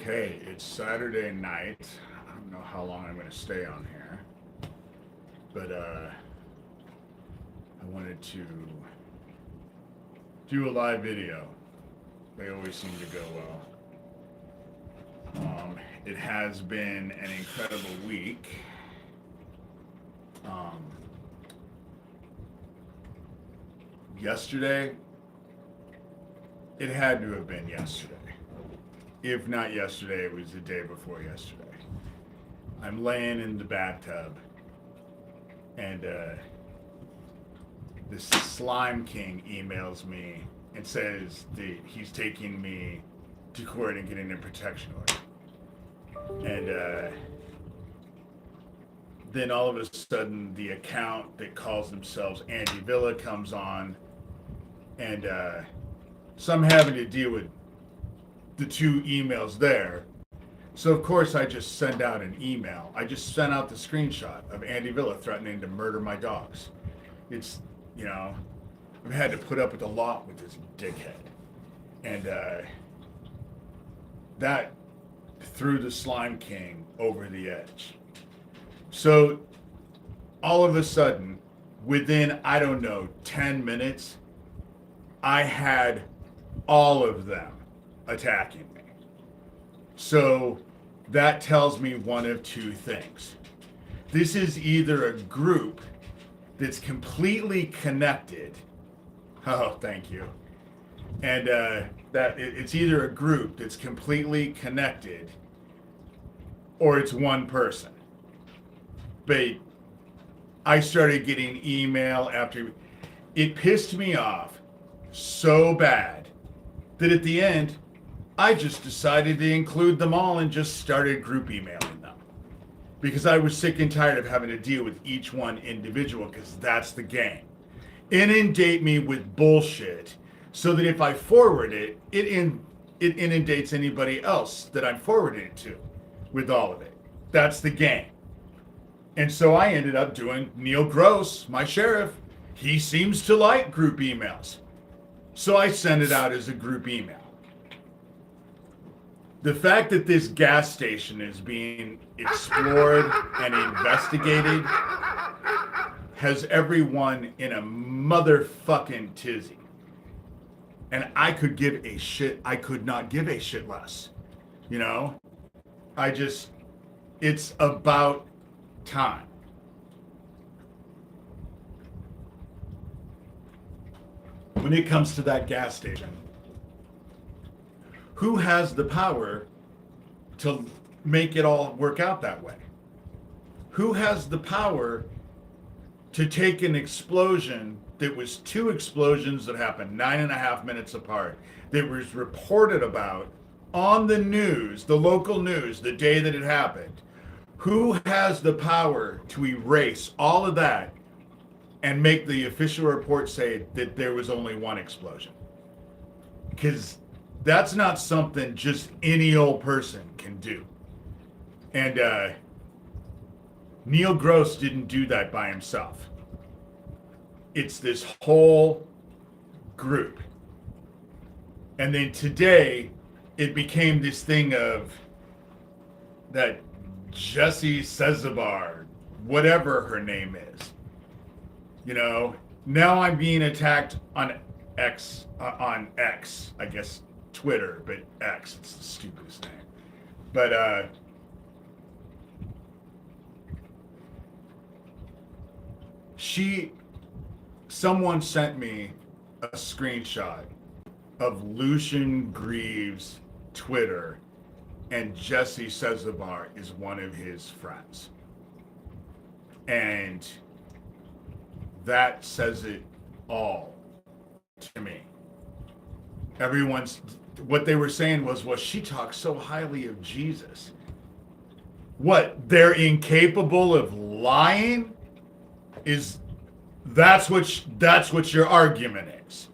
Okay, it's Saturday night. I don't know how long I'm going to stay on here, but I wanted to do a live video. They always seem to go well. It has been an incredible week. Um, Yesterday, it had to have been yesterday. If not yesterday, it was the day before yesterday. I'm laying in the bathtub, and this slime king emails me and says that he's taking me to court and getting a protection order. And then all of a sudden, the account that calls themselves Andy Villa comes on, and so I'm having to deal with the two emails there. So of course I just send out an email. I just sent out the screenshot of Andy Villa threatening to murder my dogs. It's, I've had to put up with a lot with this dickhead. And that threw the Slime King over the edge. So all of a sudden, within, 10 minutes, I had all of them attacking me. So that tells me one of two things. This is either a group that's completely connected. Oh, thank you. And that it's either a group that's completely connected or it's one person. But I started getting email after. It pissed me off so bad that at the end, I just decided to include them all and just started group emailing them. Because I was sick and tired of having to deal with each one individual, because that's the game. Inundate me with bullshit so that if I forward it, it inundates anybody else that I'm forwarding it to with all of it. That's the game. And so I ended up doing Neil Gross, my sheriff. He seems to like group emails. So I send it out as a group email. The fact that this gas station is being explored and investigated has everyone in a motherfucking tizzy. And I could give a shit. I could not give a shit less. It's about time. When it comes to that gas station, who has the power to make it all work out that way? Who has the power to take an explosion that was two explosions that happened 9.5 minutes apart, that was reported about on the news, the local news, the day that it happened? Who has the power to erase all of that and make the official report say that there was only one explosion? Because that's not something just any old person can do. And Neil Gross didn't do that by himself. It's this whole group. And then today, it became this thing of that Jessie Cezabar, whatever her name is. Now I'm being attacked on X, I guess Twitter, but X, it's the stupidest name. But someone sent me a screenshot of Lucian Greaves' Twitter, and Jessie Cezabar is one of his friends. And that says it all to me. What they were saying was, well, she talks so highly of Jesus. What, they're incapable of lying? That's what your argument is,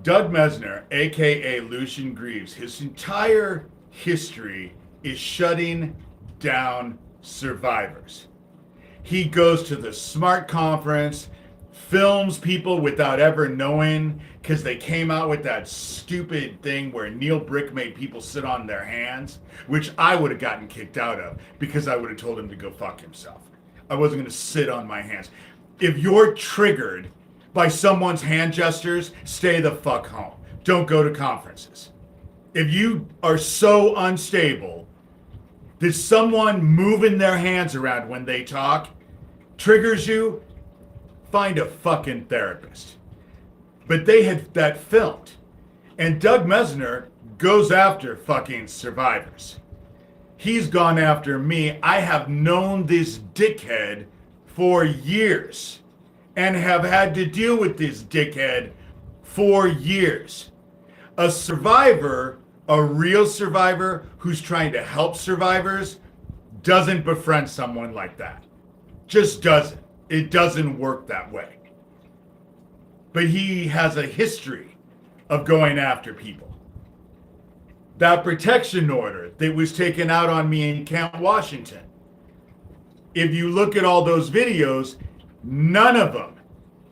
Doug Mesner, aka Lucian Greaves, his entire history is shutting down survivors. He goes to the SMART conference, films people without ever knowing, because they came out with that stupid thing where Neil Brick made people sit on their hands, which I would have gotten kicked out of because I would have told him to go fuck himself. I wasn't going to sit on my hands. If you're triggered by someone's hand gestures, stay the fuck home. Don't go to conferences. If you are so unstable that someone moving their hands around when they talk triggers you, find a fucking therapist. But they had that filmed. And Doug Mesner goes after fucking survivors. He's gone after me. I have known this dickhead for years and have had to deal with this dickhead for years. A survivor, a real survivor who's trying to help survivors, doesn't befriend someone like that. Just doesn't. It doesn't work that way. But he has a history of going after people. That protection order that was taken out on me in Camp Washington, if you look at all those videos, none of them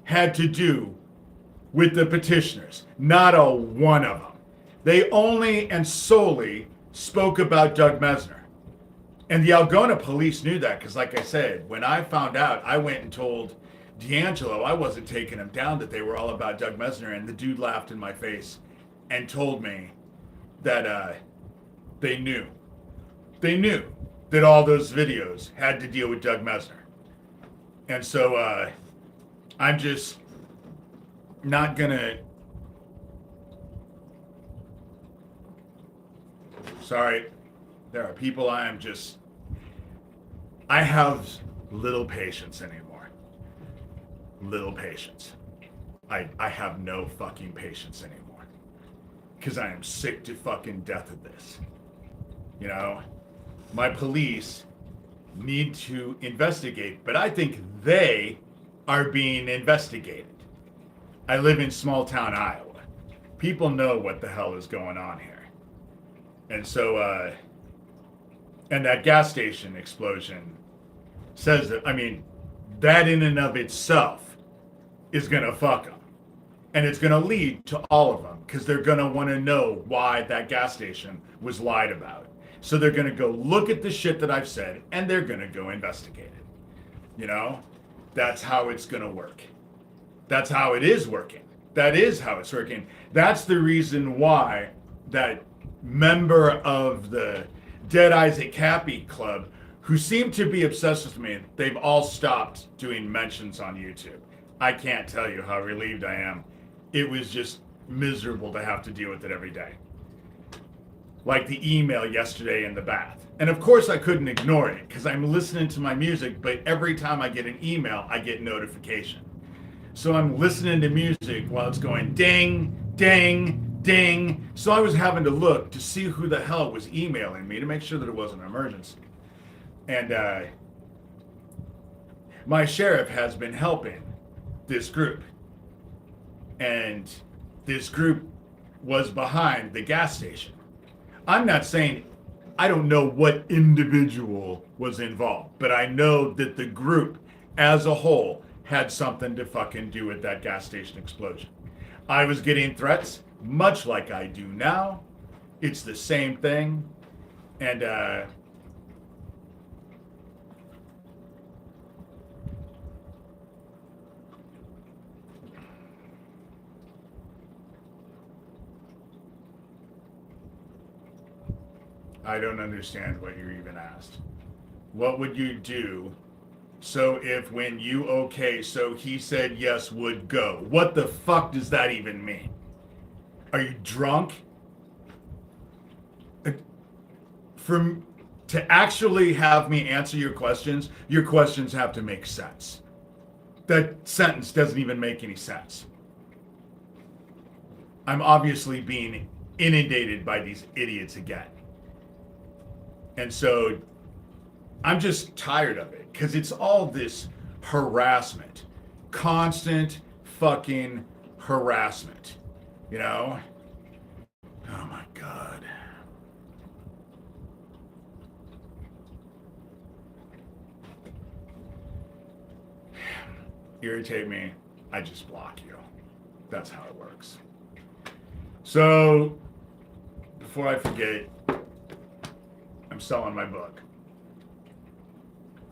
had to do with the petitioners. Not a one of them. They only and solely spoke about Doug Mesner. And the Algona police knew that because, like I said, when I found out, I went and told D'Angelo I wasn't taking him down, that they were all about Doug Mesner, and the dude laughed in my face and told me that they knew. They knew that all those videos had to deal with Doug Mesner. And so I'm just not gonna... Sorry. There are people I have little patience anymore. Little patience. I have no fucking patience anymore. Because I am sick to fucking death of this. You know? My police need to investigate, but I think they are being investigated. I live in small town Iowa. People know what the hell is going on here. And so, and that gas station explosion says that, I mean, that in and of itself is going to fuck them. And it's going to lead to all of them because they're going to want to know why that gas station was lied about. So they're going to go look at the shit that I've said and they're going to go investigate it. You know, that's how it's going to work. That's how it is working. That is how it's working. That's the reason why that member of the Dead Isaac Cappy Club, who seem to be obsessed with me, they've all stopped doing mentions on YouTube. I can't tell you how relieved I am. It was just miserable to have to deal with it every day. Like the email yesterday in the bath. And of course I couldn't ignore it because I'm listening to my music, but every time I get an email, I get notification. So I'm listening to music while it's going ding, ding, ding. So I was having to look to see who the hell was emailing me to make sure that it wasn't an emergency. And my sheriff has been helping this group. And this group was behind the gas station. I'm not saying I don't know what individual was involved, but I know that the group as a whole had something to fucking do with that gas station explosion. I was getting threats, much like I do now. It's the same thing. And I don't understand what you even asked. What would you do? So if when you, okay, so he said yes, would go. What the fuck does that even mean? Are you drunk? To actually have me answer your questions have to make sense. That sentence doesn't even make any sense. I'm obviously being inundated by these idiots again. And so I'm just tired of it because it's all this harassment, constant fucking harassment, you know? Oh my God. Irritate me I just block you. That's how it works. So, before I forget, I'm selling my book.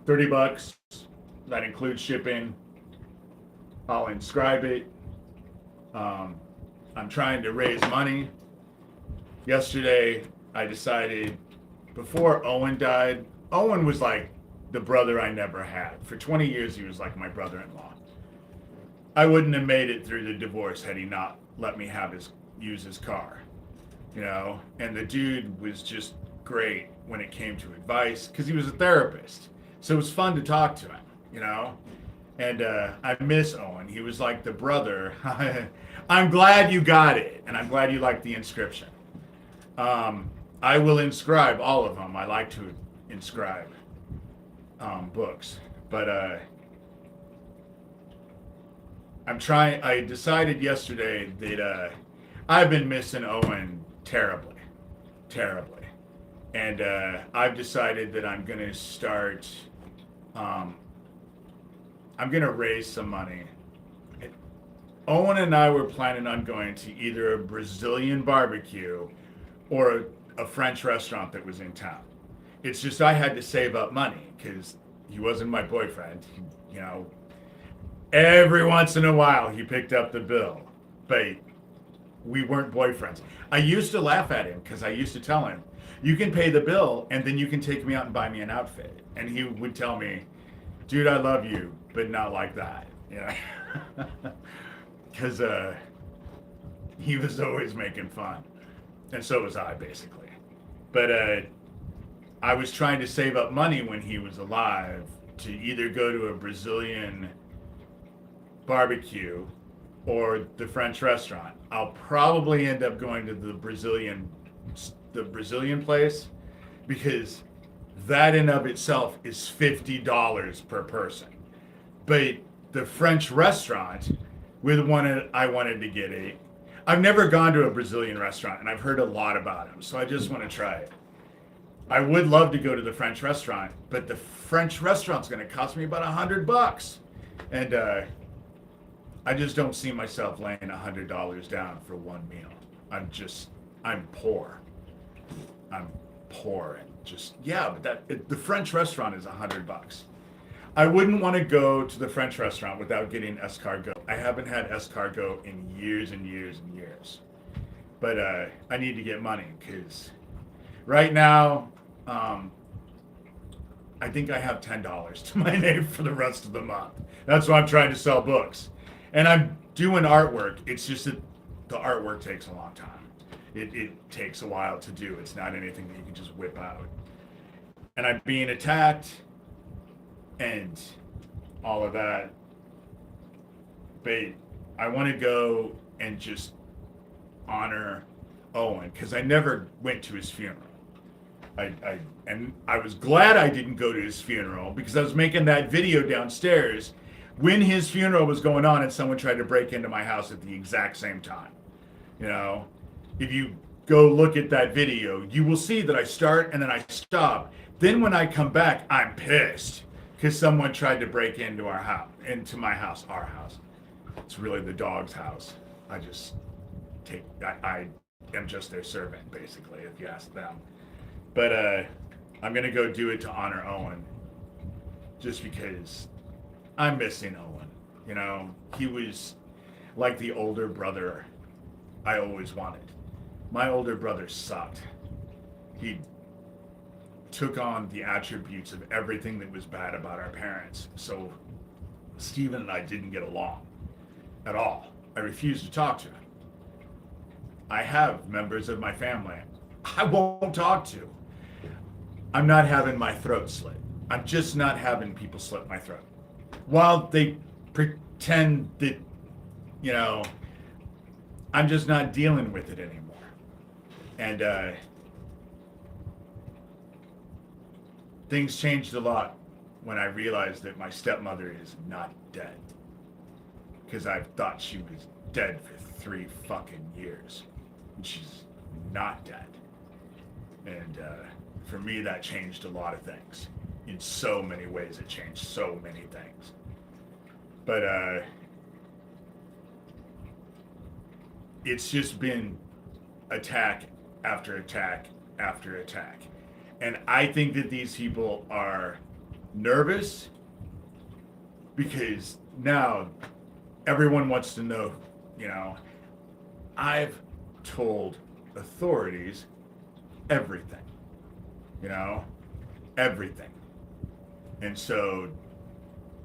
$30. That includes shipping. I'll inscribe it. I'm trying to raise money. Yesterday, I decided, before Owen died, Owen was like the brother I never had. For 20 years, he was like my brother-in-law. I wouldn't have made it through the divorce had he not let me use his car, you know? And the dude was just great when it came to advice because he was a therapist. So it was fun to talk to him, you know? And I miss Owen. He was like the brother. I'm glad you got it, and I'm glad you liked the inscription. I will inscribe all of them. I like to inscribe books, but I decided yesterday that I've been missing Owen terribly, terribly, and I've decided that I'm gonna start. I'm gonna raise some money. Owen and I were planning on going to either a Brazilian barbecue or a French restaurant that was in town. It's just I had to save up money because he wasn't my boyfriend. You know, every once in a while he picked up the bill, but we weren't boyfriends. I used to laugh at him because I used to tell him, you can pay the bill and then you can take me out and buy me an outfit. And he would tell me, dude, I love you, but not like that. Yeah. Because he was always making fun. And so was I, basically. But I was trying to save up money when he was alive to either go to a Brazilian barbecue or the French restaurant. I'll probably end up going to the Brazilian place because that in of itself is $50 per person. But the French restaurant, with one I wanted to get I've never gone to a Brazilian restaurant and I've heard a lot about them, so I just want to try it. I would love to go to the French restaurant, but the French restaurant's going to cost me about $100. And I just don't see myself laying $100 down for one meal. I'm poor. I'm poor and just, yeah, but the French restaurant is $100. I wouldn't want to go to the French restaurant without getting escargot. I haven't had escargot in years and years and years. But I need to get money because right now, I think I have $10 to my name for the rest of the month. That's why I'm trying to sell books. And I'm doing artwork. It's just that the artwork takes a long time. It takes a while to do. It's not anything that you can just whip out. And I'm being attacked and all of that. But I want to go and just honor Owen because I never went to his funeral. I was glad I didn't go to his funeral because I was making that video downstairs when his funeral was going on and someone tried to break into my house at the exact same time. You know, if you go look at that video, you will see that I start and then I stop. Then when I come back, I'm pissed because someone tried to break into our house, our house. It's really the dog's house. I am just their servant, basically, if you ask them. But I'm going to go do it to honor Owen just because I'm missing Owen. You know, he was like the older brother I always wanted. My older brother sucked. He took on the attributes of everything that was bad about our parents. So Stephen and I didn't get along at all. I refused to talk to him. I have members of my family I won't talk to. I'm not having my throat slit. I'm just not having people slit my throat. While they pretend that, you know, I'm just not dealing with it anymore. And things changed a lot when I realized that my stepmother is not dead. Because I thought she was dead for 3 fucking years. And she's not dead. And for me, that changed a lot of things. In so many ways, it changed so many things. But it's just been attack after attack after attack. And I think that these people are nervous because now everyone wants to know, you know, I've told authorities everything, you know, everything. And so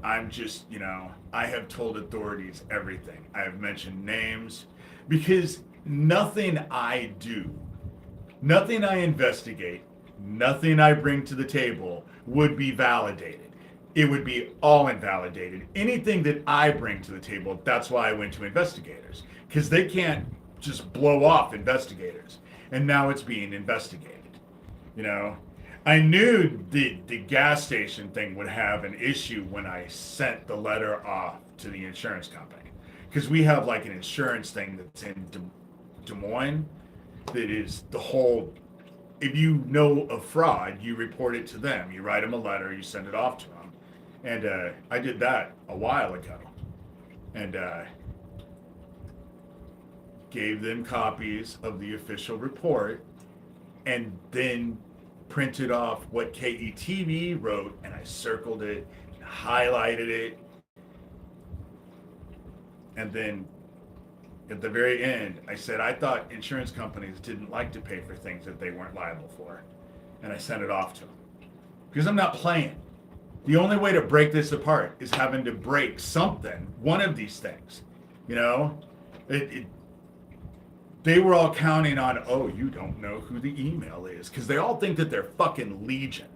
I'm just, you know, I have told authorities everything. I have mentioned names because nothing I do, nothing I investigate, nothing I bring to the table would be validated. It would be all invalidated. Anything that I bring to the table, that's why I went to investigators, because they can't just blow off investigators. And now it's being investigated, you know? I knew the gas station thing would have an issue when I sent the letter off to the insurance company. Because we have like an insurance thing that's in Des Moines that is the whole, if you know of fraud, you report it to them. You write them a letter, you send it off to them. And I did that a while ago. And gave them copies of the official report and then printed off what KETV wrote, and I circled it and highlighted it. And then at the very end, I said, I thought insurance companies didn't like to pay for things that they weren't liable for. And I sent it off to them. Because I'm not playing. The only way to break this apart is having to break something, one of these things. You know? They were all counting on, oh, you don't know who the email is. Because they all think that they're fucking Legion.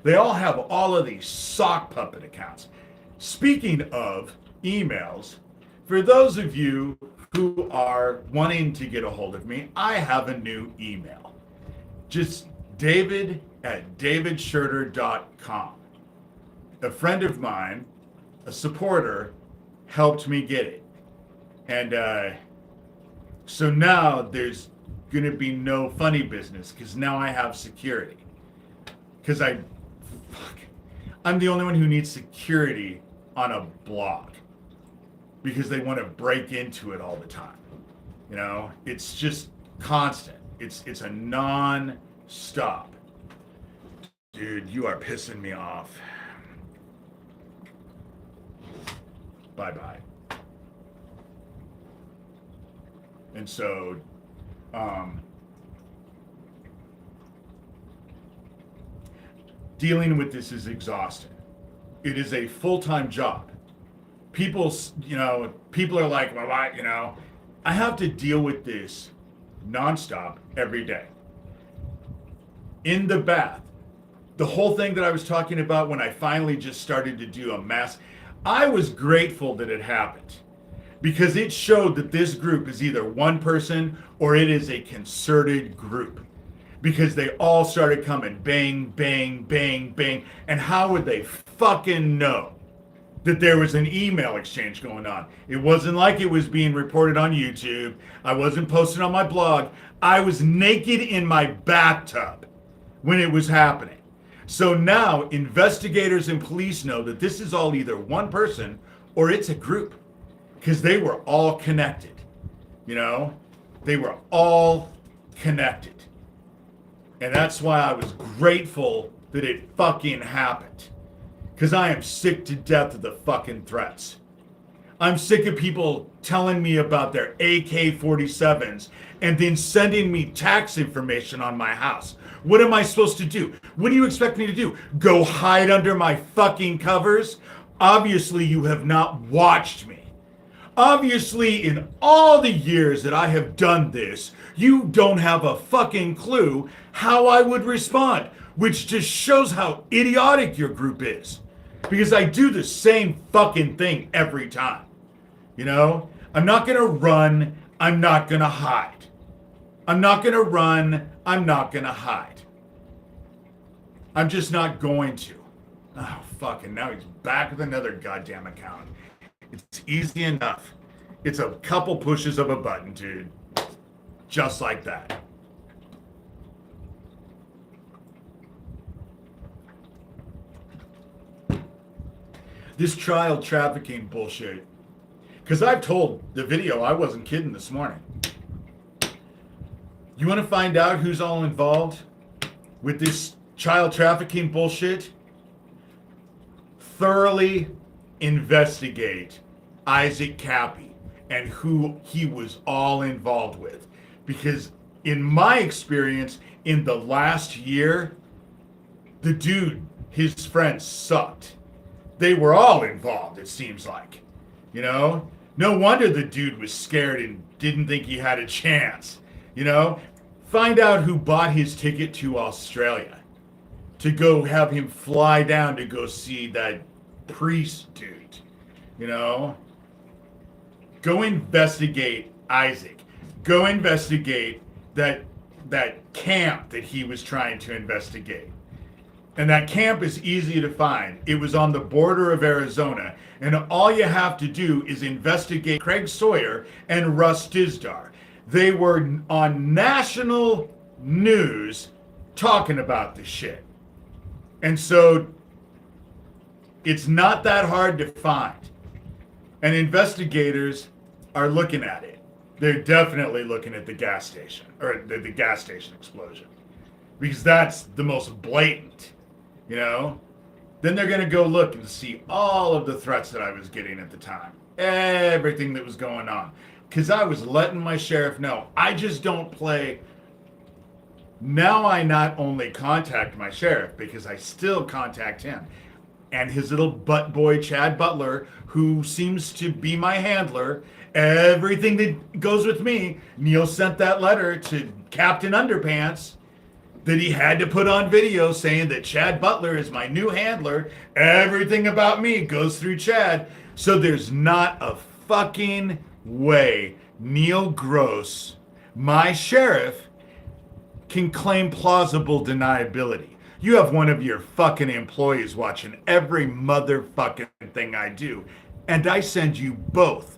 They all have all of these sock puppet accounts. Speaking of emails, for those of you who are wanting to get a hold of me, I have a new email. Just david@davidshurter.com. A friend of mine, a supporter, helped me get it. And so now there's going to be no funny business because now I have security. Because I'm the only one who needs security on a blog. Because they want to break into it all the time. You know, it's just constant. It's a non-stop. Dude, you are pissing me off. Bye-bye. And so, dealing with this is exhausting. It is a full-time job. People are like, well, I have to deal with this nonstop every day. In the bath, the whole thing that I was talking about when I finally just started to do a mass, I was grateful that it happened because it showed that this group is either one person or it is a concerted group because they all started coming bang, bang, bang, bang. And how would they fucking know that there was an email exchange going on? It wasn't like it was being reported on YouTube. I wasn't posting on my blog. I was naked in my bathtub when it was happening. So now investigators and police know that this is all either one person or it's a group because they were all connected. You know, they were all connected. And that's why I was grateful that it fucking happened. Because I am sick to death of the fucking threats. I'm sick of people telling me about their AK-47s and then sending me tax information on my house. What am I supposed to do? What do you expect me to do? Go hide under my fucking covers? Obviously, you have not watched me. Obviously, in all the years that I have done this, you don't have a fucking clue how I would respond, which just shows how idiotic your group is. Because I do the same fucking thing every time. You know? I'm not gonna run, I'm not gonna hide. I'm not gonna run, I'm not gonna hide. I'm just not going to. Oh, fucking now he's back with another goddamn account. It's easy enough. It's a couple pushes of a button, dude. Just like that. This child trafficking bullshit. Because I've told the video, I wasn't kidding this morning. You want to find out who's all involved with this child trafficking bullshit? Thoroughly investigate Isaac Cappy and who he was all involved with. Because in my experience, in the last year, the dude, his friends sucked. They were all involved, it seems like. You know? No wonder the dude was scared and didn't think he had a chance. You know? Find out who bought his ticket to Australia to go have him fly down to go see that priest dude. You know? Go investigate Isaac. Go investigate that camp that he was trying to investigate. And that camp is easy to find. It was on the border of Arizona. And all you have to do is investigate Craig Sawyer and Russ Dizdar. They were on national news talking about this shit. And so it's not that hard to find. And investigators are looking at it. They're definitely looking at the gas station, or the gas station explosion. Because that's the most blatant, you know? Then they're going to go look and see all of the threats that I was getting at the time. Everything that was going on. Because I was letting my sheriff know. I just don't play. Now I not only contact my sheriff, because I still contact him. And his little butt boy, Chad Butler, who seems to be my handler. Everything that goes with me. Neil sent that letter to Captain Underpants that he had to put on video saying that Chad Butler is my new handler. Everything about me goes through Chad. So there's not a fucking way Neil Gross, my sheriff, can claim plausible deniability. You have one of your fucking employees watching every motherfucking thing I do, and I send you both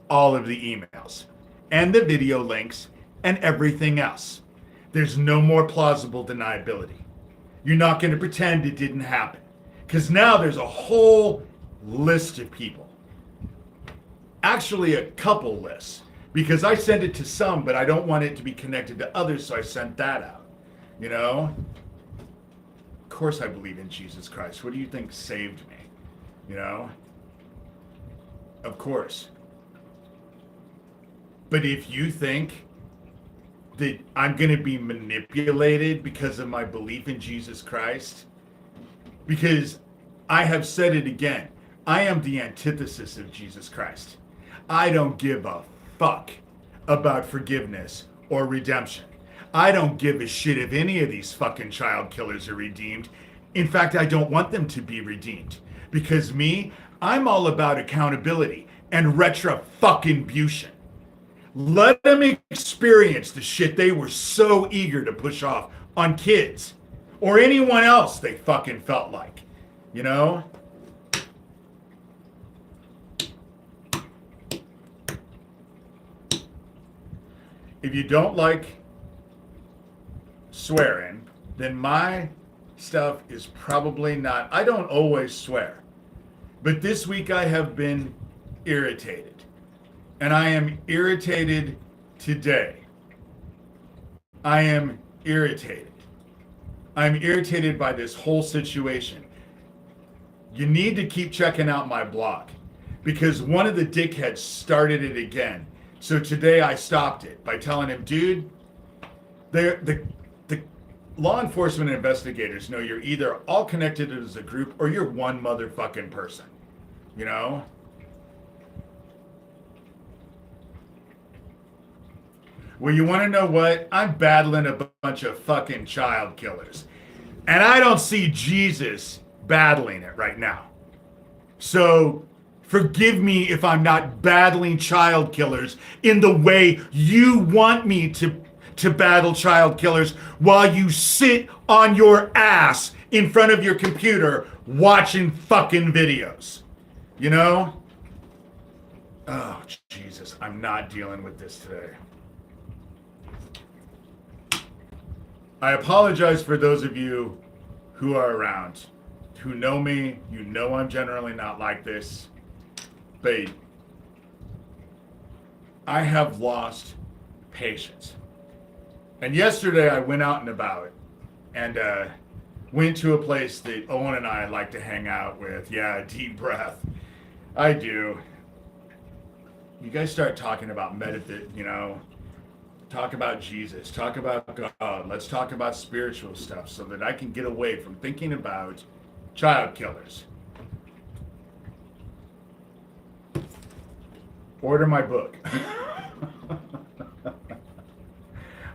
all of the emails and the video links and everything else. There's no more plausible deniability. You're not going to pretend it didn't happen, because now there's a whole list of people. Actually, a couple lists, because I send it to some, but I don't want it to be connected to others, so I sent that out. You know? Of course I believe in Jesus Christ. What do you think saved me? You know? Of course. But if you think that I'm going to be manipulated because of my belief in Jesus Christ, because I have said it again, I am the antithesis of Jesus Christ. I don't give a fuck about forgiveness or redemption. I don't give a shit if any of these fucking child killers are redeemed. In fact, I don't want them to be redeemed. Because me, I'm all about accountability and retribution. Let them experience the shit they were so eager to push off on kids or anyone else they fucking felt like, you know? If you don't like swearing, then my stuff is probably not. I don't always swear, but this week I have been irritated, and I am irritated today. I am irritated. I'm irritated by this whole situation. You need to keep checking out my blog, because one of the dickheads started it again. So today I stopped it by telling him, dude, the law enforcement investigators know you're either all connected as a group or you're one motherfucking person, you know? Well, you want to know what? I'm battling a bunch of fucking child killers. And I don't see Jesus battling it right now. So forgive me if I'm not battling child killers in the way you want me to battle child killers while you sit on your ass in front of your computer watching fucking videos. You know? Oh, Jesus, I'm not dealing with this today. I apologize for those of you who are around, who know me. You know I'm generally not like this. But I have lost patience. And yesterday I went out and about and went to a place that Owen and I like to hang out with. Yeah, deep breath. I do. You guys start talking about talk about Jesus, talk about God. Let's talk about spiritual stuff so that I can get away from thinking about child killers. Order my book.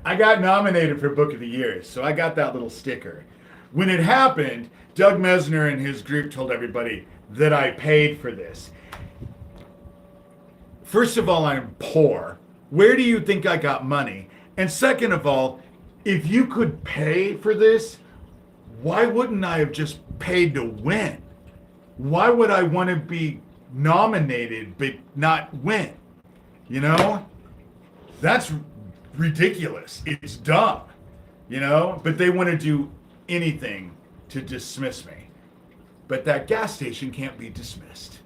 I got nominated for Book of the Year, so I got that little sticker. When it happened, Doug Mesner and his group told everybody that I paid for this. First of all, I'm poor. Where do you think I got money? And second of all, if you could pay for this, why wouldn't I have just paid to win? Why would I want to be nominated but not win? You know? That's ridiculous. It's dumb. You know? But they want to do anything to dismiss me. But that gas station can't be dismissed.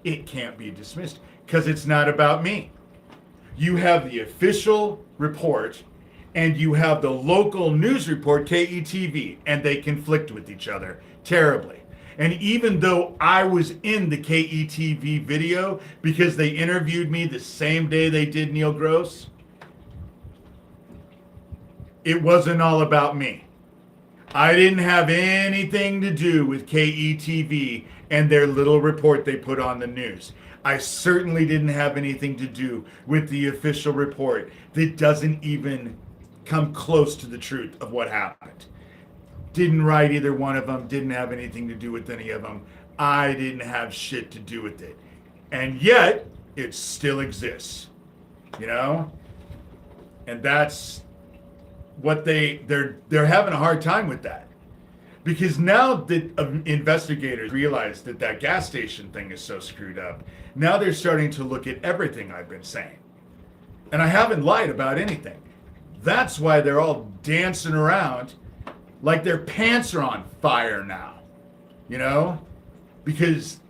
It can't be dismissed because it's not about me. You have the official report and you have the local news report, KETV, and they conflict with each other terribly. And even though I was in the KETV video because they interviewed me the same day they did Neil Gross, it wasn't all about me. I didn't have anything to do with KETV and their little report they put on the news. I certainly didn't have anything to do with the official report that doesn't even come close to the truth of what happened. Didn't write either one of them, didn't have anything to do with any of them. I didn't have shit to do with it. And yet, it still exists, you know? And that's what they're having a hard time with that. Because now that investigators realize that that gas station thing is so screwed up, now they're starting to look at everything I've been saying. And I haven't lied about anything. That's why they're all dancing around like their pants are on fire now. You know? Because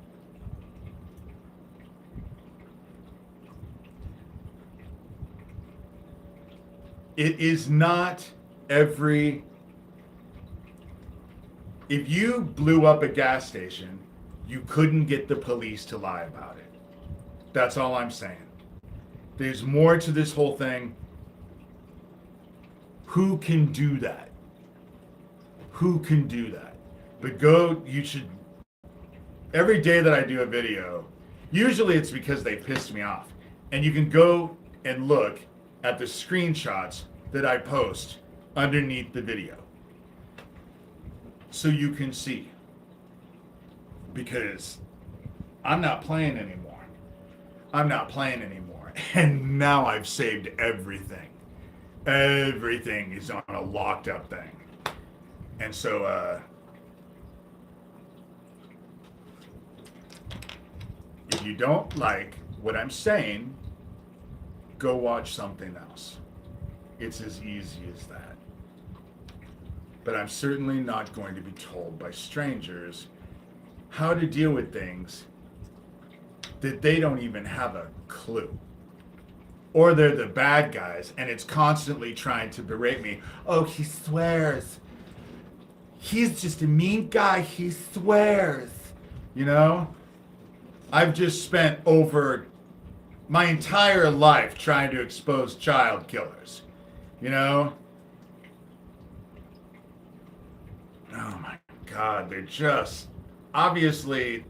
it is not every... If you blew up a gas station, you couldn't get the police to lie about it. That's all I'm saying. There's more to this whole thing. Who can do that? Who can do that? But you should, every day that I do a video, usually it's because they pissed me off. And you can go and look at the screenshots that I post underneath the video. So you can see. Because I'm not playing anymore. I'm not playing anymore. And now I've saved everything. Everything is on a locked up thing. And so, if you don't like what I'm saying, go watch something else. It's as easy as that. But I'm certainly not going to be told by strangers how to deal with things that they don't even have a clue. Or they're the bad guys and it's constantly trying to berate me. Oh, he swears. He's just a mean guy. He swears. You know? I've just spent over my entire life trying to expose child killers. You know? Oh my God, they're just, obviously,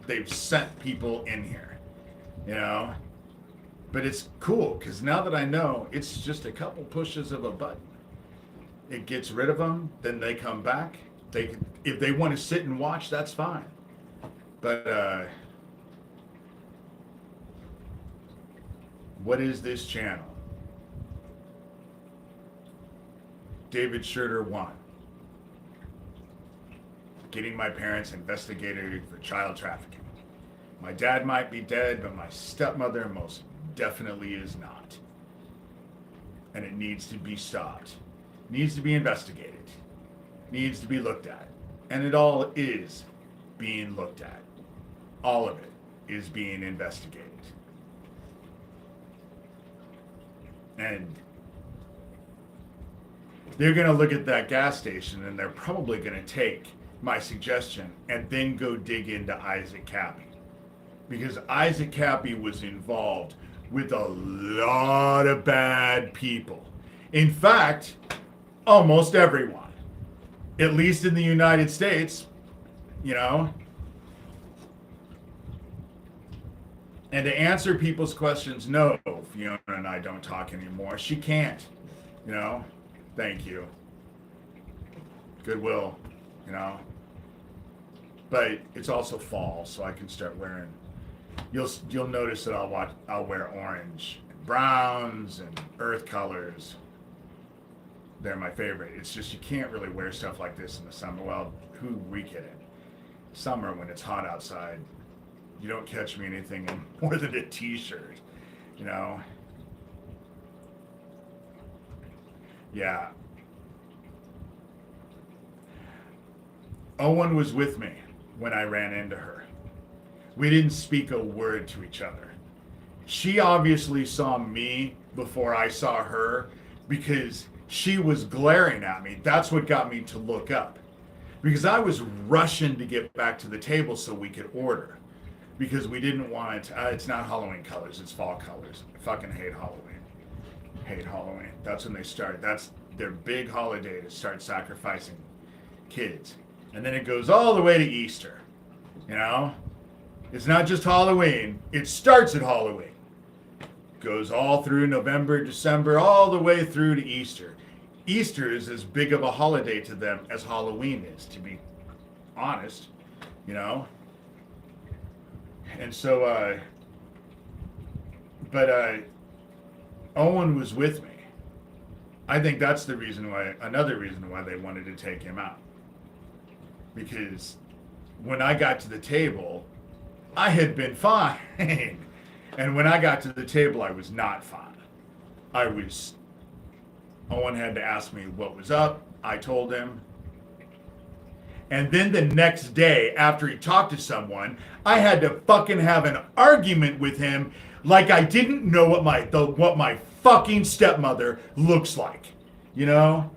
they've sent people in here, you know? But it's cool, because now that I know, it's just a couple pushes of a button. It gets rid of them, then they come back. If they want to sit and watch, that's fine. But, what is this channel? David Shurter 1. Getting my parents investigated for child trafficking. My dad might be dead, but my stepmother most definitely is not. And it needs to be stopped. Needs to be investigated. Needs to be looked at. And it all is being looked at. All of it is being investigated. And they're going to look at that gas station and they're probably going to take my suggestion and then go dig into Isaac Cappy. Because Isaac Cappy was involved with a lot of bad people. In fact, almost everyone, at least in the United States, you know. And to answer people's questions, no, Fiona and I don't talk anymore. She can't, you know. Thank you. Goodwill, you know. But it's also fall, so I can start wearing. You'll notice that I'll wear orange, and browns, and earth colors. They're my favorite. It's just you can't really wear stuff like this in the summer. Well, who are we kidding? Summer when it's hot outside, you don't catch me anything in more than a t-shirt, you know. Yeah. Owen was with me when I ran into her. We didn't speak a word to each other. She obviously saw me before I saw her because she was glaring at me. That's what got me to look up. Because I was rushing to get back to the table so we could order. Because we didn't want it, it's not Halloween colors, it's fall colors. I fucking hate Halloween. Hate Halloween. That's when they start. That's their big holiday to start sacrificing kids. And then it goes all the way to Easter. You know? It's not just Halloween. It starts at Halloween. Goes all through November, December, all the way through to Easter. Easter is as big of a holiday to them as Halloween is, to be honest. You know? And so, Owen was with me. I think that's the reason why, another reason why they wanted to take him out. Because when I got to the table, I had been fine. And when I got to the table, I was not fine. Owen had to ask me what was up. I told him. And then the next day, after he talked to someone, I had to fucking have an argument with him like I didn't know what my fucking stepmother looks like. You know?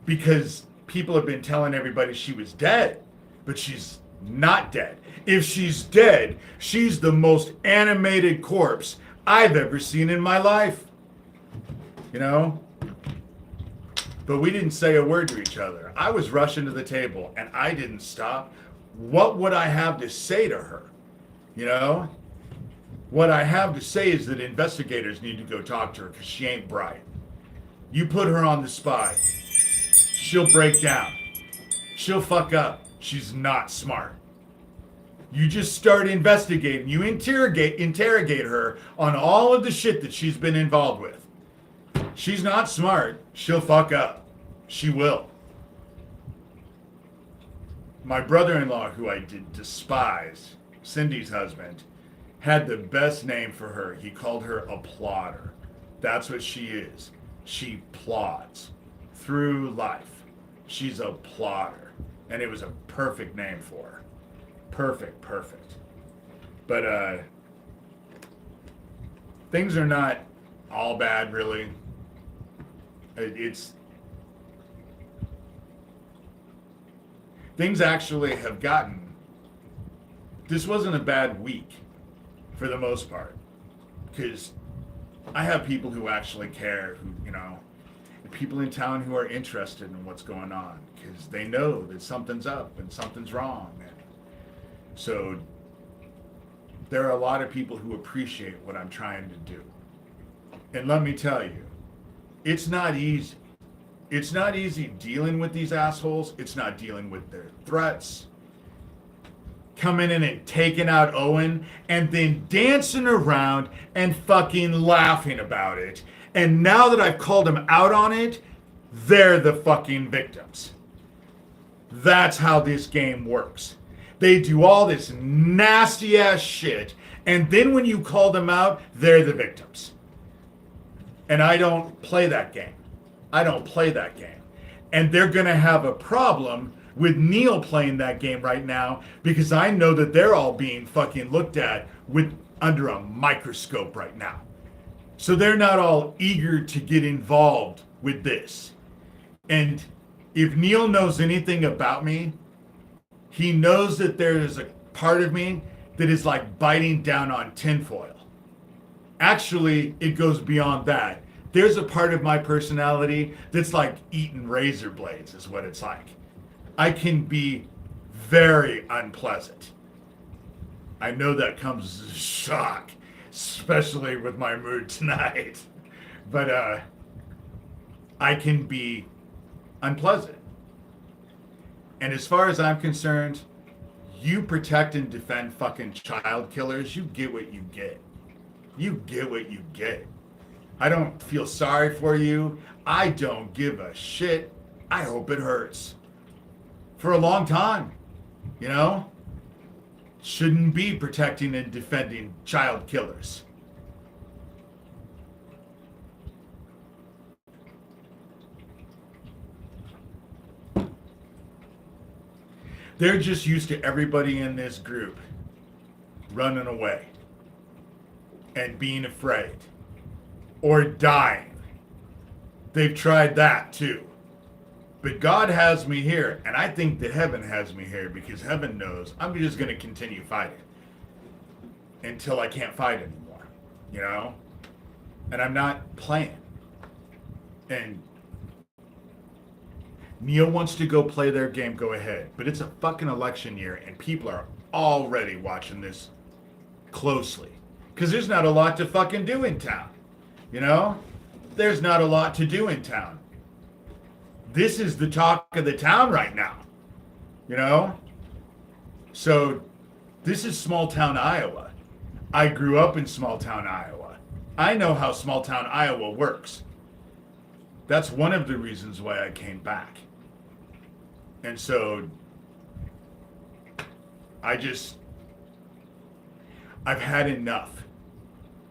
Because people have been telling everybody she was dead, but she's not dead. If she's dead, she's the most animated corpse I've ever seen in my life. You know? But we didn't say a word to each other. I was rushing to the table and I didn't stop. What would I have to say to her? You know? What I have to say is that investigators need to go talk to her because she ain't bright. You put her on the spot, she'll break down. She'll fuck up. She's not smart. You just start investigating. You interrogate her on all of the shit that she's been involved with. She's not smart. She'll fuck up. She will. My brother-in-law, who I did despise, Cindy's husband, had the best name for her. He called her a plodder. That's what she is. She plods through life. She's a plodder. And it was a perfect name for her. Perfect. But things are not all bad, really. Things actually have gotten, this wasn't a bad week for the most part, because I have people who actually care, who, you know, people in town who are interested in what's going on, because they know that something's up and something's wrong. And so there are a lot of people who appreciate what I'm trying to do. And let me tell you, it's not easy. It's not easy dealing with these assholes. It's not dealing with their threats. Coming in and taking out Owen and then dancing around and fucking laughing about it. And now that I've called them out on it, they're the fucking victims. That's how this game works. They do all this nasty ass shit, and then when you call them out, they're the victims. And I don't play that game. And they're going to have a problem with Neil playing that game right now because I know that they're all being fucking looked at under a microscope right now. So they're not all eager to get involved with this. And if Neil knows anything about me, he knows that there is a part of me that is like biting down on tinfoil. Actually, it goes beyond that. There's a part of my personality that's like eating razor blades, is what it's like. I can be very unpleasant. I know that comes as a shock, especially with my mood tonight. But I can be unpleasant. And as far as I'm concerned, you protect and defend fucking child killers, you get what you get. You get what you get. I don't feel sorry for you. I don't give a shit. I hope it hurts. For a long time, you know? Shouldn't be protecting and defending child killers. They're just used to everybody in this group running away and being afraid or dying. They've tried that too. But God has me here, and I think that heaven has me here because heaven knows I'm just going to continue fighting until I can't fight anymore, you know? And I'm not playing. And Neil wants to go play their game, go ahead. But it's a fucking election year, and people are already watching this closely. Because there's not a lot to fucking do in town, you know? There's not a lot to do in town. This is the talk of the town right now, you know? So this is small town Iowa. I grew up in small town Iowa. I know how small town Iowa works. That's one of the reasons why I came back. And so I've had enough.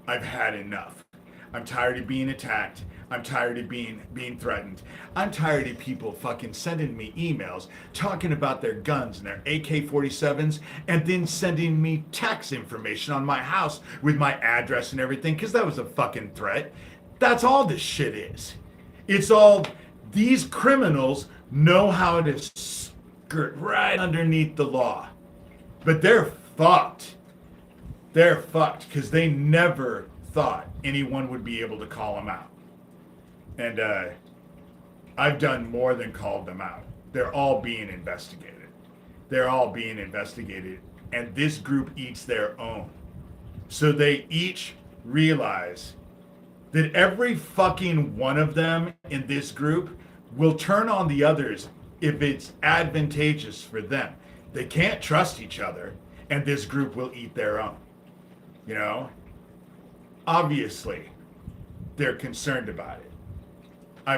I've had enough. I'm tired of being attacked. I'm tired of being threatened. I'm tired of people fucking sending me emails talking about their guns and their AK-47s and then sending me tax information on my house with my address and everything because that was a fucking threat. That's all this shit is. It's all, these criminals know how to skirt right underneath the law. But they're fucked. They're fucked because they never thought anyone would be able to call them out. And I've done more than called them out. They're all being investigated. They're all being investigated. And this group eats their own. So they each realize that every fucking one of them in this group will turn on the others if it's advantageous for them. They can't trust each other, and this group will eat their own. You know? Obviously, they're concerned about it.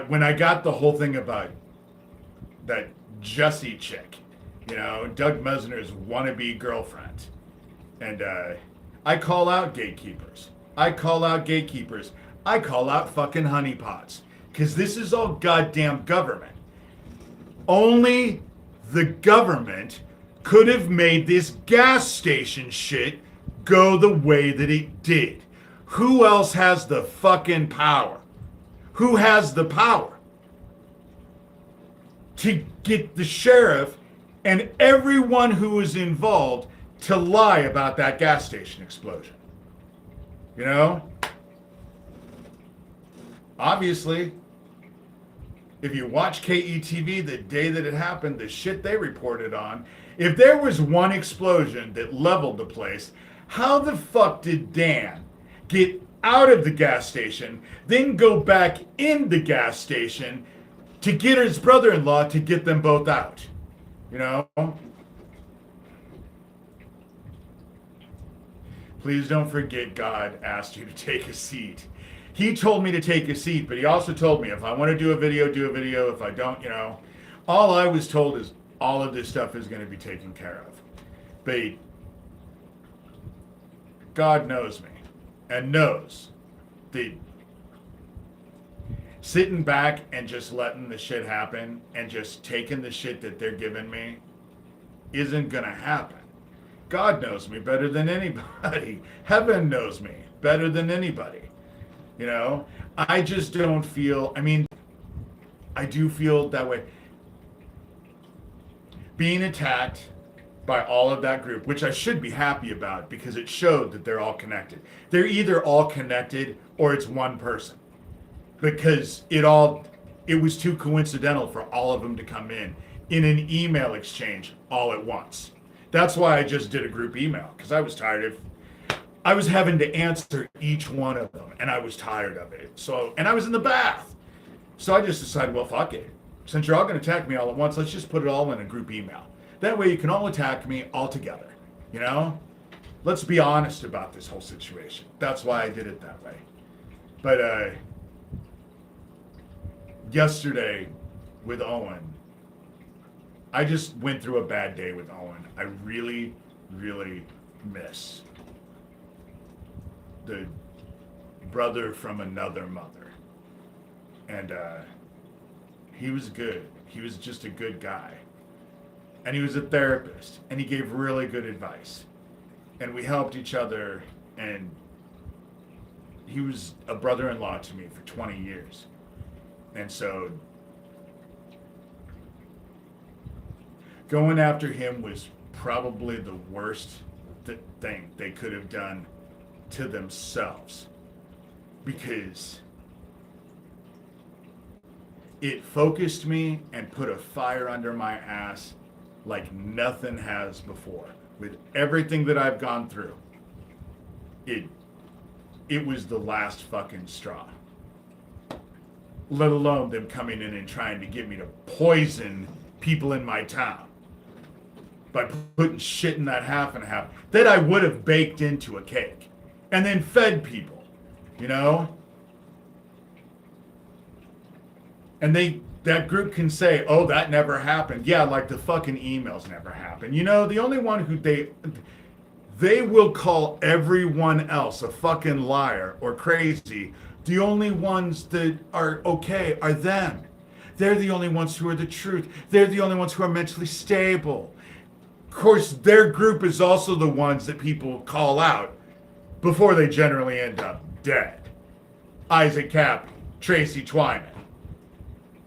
When I got the whole thing about that Jussie chick, you know, Doug Mesner's wannabe girlfriend, and I call out gatekeepers. I call out fucking honeypots. Because this is all goddamn government. Only the government could have made this gas station shit go the way that it did. Who else has the fucking power? Who has the power to get the sheriff and everyone who was involved to lie about that gas station explosion? You know? Obviously, if you watch KETV the day that it happened, the shit they reported on, if there was one explosion that leveled the place, how the fuck did Dan get out of the gas station, then go back in the gas station to get his brother-in-law to get them both out? You know? Please don't forget God asked you to take a seat. He told me to take a seat, but he also told me if I want to do a video, do a video. If I don't, you know. All I was told is all of this stuff is going to be taken care of. But God knows me and knows that sitting back and just letting the shit happen and just taking the shit that they're giving me isn't going to happen. God knows me better than anybody. Heaven knows me better than anybody. You know, I just don't feel, I mean, I do feel that way. Being attacked by all of that group, which I should be happy about because it showed that they're all connected. They're either all connected or it's one person, because it was too coincidental for all of them to come in an email exchange all at once. That's why I just did a group email, because I was tired of I was having to answer each one of them, and I was tired of it. So, and I was in the bath. So I just decided, well, fuck it. Since you're all going to attack me all at once, let's just put it all in a group email. That way you can all attack me all together, you know? Let's be honest about this whole situation. That's why I did it that way. But yesterday with Owen, I just went through a bad day with Owen. I really, really miss the brother from another mother. And he was good. He was just a good guy. And he was a therapist, and he gave really good advice. And we helped each other, and he was a brother-in-law to me for 20 years. And so going after him was probably the worst thing they could have done to themselves, because it focused me and put a fire under my ass like nothing has before. With everything that I've gone through, it was the last fucking straw. Let alone them coming in and trying to get me to poison people in my town by putting shit in that half and half that I would have baked into a cake and then fed people, you know? And that group can say, oh, that never happened. Yeah, like the fucking emails never happened. You know, the only one who they will call everyone else a fucking liar or crazy. The only ones that are okay are them. They're the only ones who are the truth. They're the only ones who are mentally stable. Of course, their group is also the ones that people call out before they generally end up dead. Isaac Cappy, Tracy Twyman.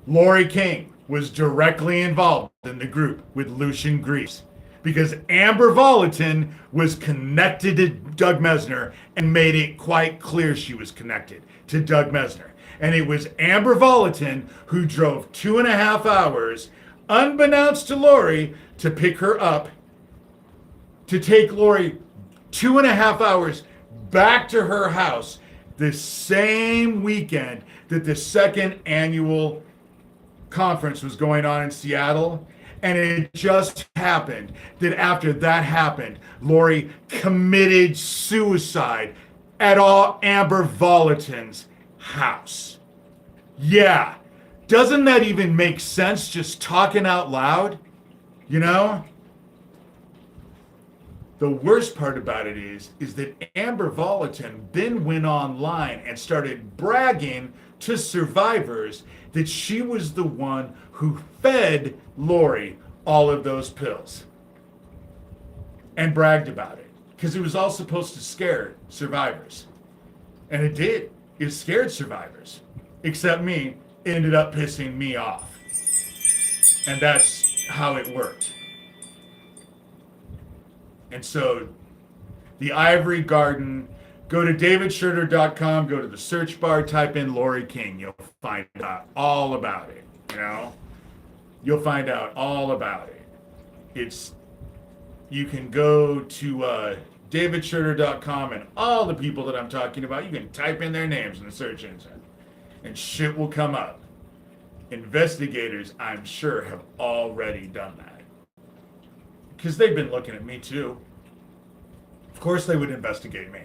Lori King was directly involved in the group with Lucian Greaves because Amber Volatin was connected to Doug Mesner and made it quite clear she was connected to Doug Mesner. And it was Amber Volatin who drove 2.5 hours, unbeknownst to Lori, to pick her up, to take Lori 2.5 hours back to her house the same weekend that the second annual conference was going on in Seattle. And it just happened that after that happened, Lori committed suicide at all Amber Volatin's house. Yeah. Doesn't that even make sense just talking out loud? You know? The worst part about it is that Amber Volatin then went online and started bragging to survivors that she was the one who fed Lori all of those pills and bragged about it because it was all supposed to scare survivors. And it did. It scared survivors, except me. It ended up pissing me off. And that's how it worked. And so the Ivory Garden, go to davidshurter.com, go to the search bar, type in Lori King. You'll find out all about it, you know? You'll find out all about it. You can go to davidshurter.com, and all the people that I'm talking about, you can type in their names in the search engine and shit will come up. Investigators, I'm sure, have already done that. Because they've been looking at me too. Of course they would investigate me.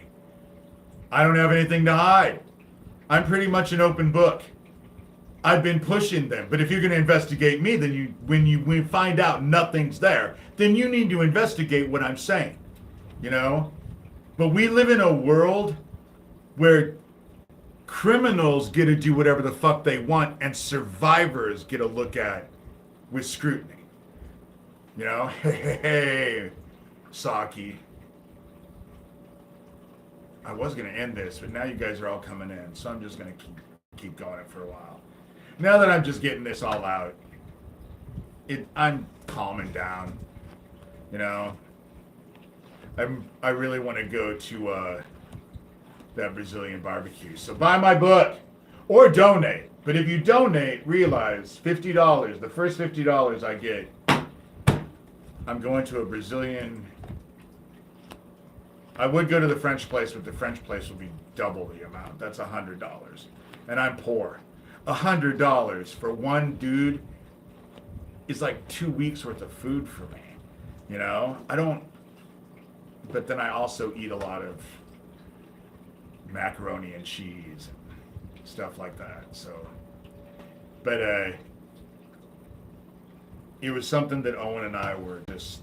I don't have anything to hide. I'm pretty much an open book. I've been pushing them. But if you're going to investigate me, then when you find out nothing's there, then you need to investigate what I'm saying. You know? But we live in a world where criminals get to do whatever the fuck they want and survivors get a look at with scrutiny. You know? Hey, Saki. I was going to end this, but now you guys are all coming in, so I'm just going to keep going it for a while. now that I'm just getting this all out, I'm calming down. You know, I really want to go to that Brazilian barbecue. So buy my book or donate. But if you donate, realize $50. The first $50 I get, I'm going to a Brazilian. I would go to the French place, but the French place will be double the amount. That's $100, and I'm poor. $100 for one dude is like 2 weeks worth of food for me. You know, I don't. But then I also eat a lot of macaroni and cheese and stuff like that. So, but it was something that Owen and I were just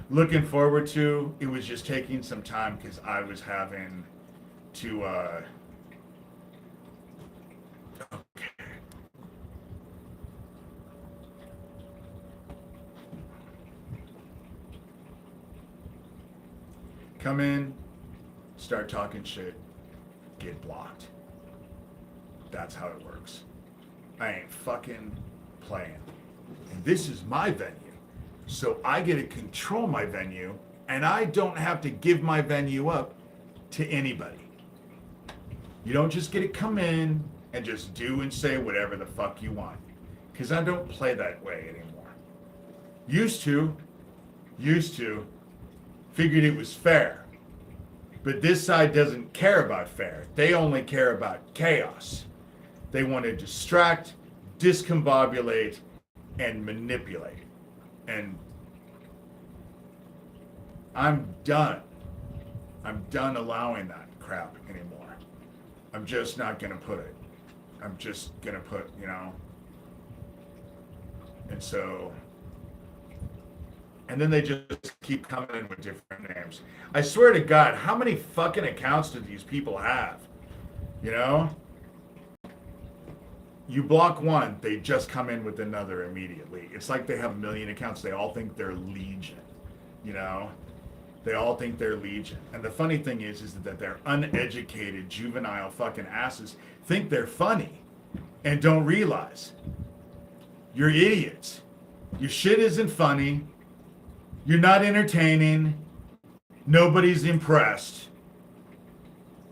looking forward to. It was just taking some time because I was having to okay. Come in, start talking shit, get blocked. That's how it works. I ain't fucking playing. And this is my venue. So I get to control my venue, and I don't have to give my venue up to anybody. You don't just get to come in and just do and say whatever the fuck you want. Because I don't play that way anymore. Used to. Figured it was fair. But this side doesn't care about fair. They only care about chaos. They want to distract, discombobulate, and manipulate. And I'm done. I'm done allowing that crap anymore. I'm just not going to put it. I'm just going to put, you know. And so, and then they just keep coming in with different names. I swear to God, how many fucking accounts do these people have? You know? You block one, they just come in with another immediately. It's like they have a million accounts. They all think they're legion, you know? They all think they're legion. And the funny thing is that they're uneducated, juvenile fucking asses think they're funny and don't realize you're idiots. Your shit isn't funny. You're not entertaining. Nobody's impressed.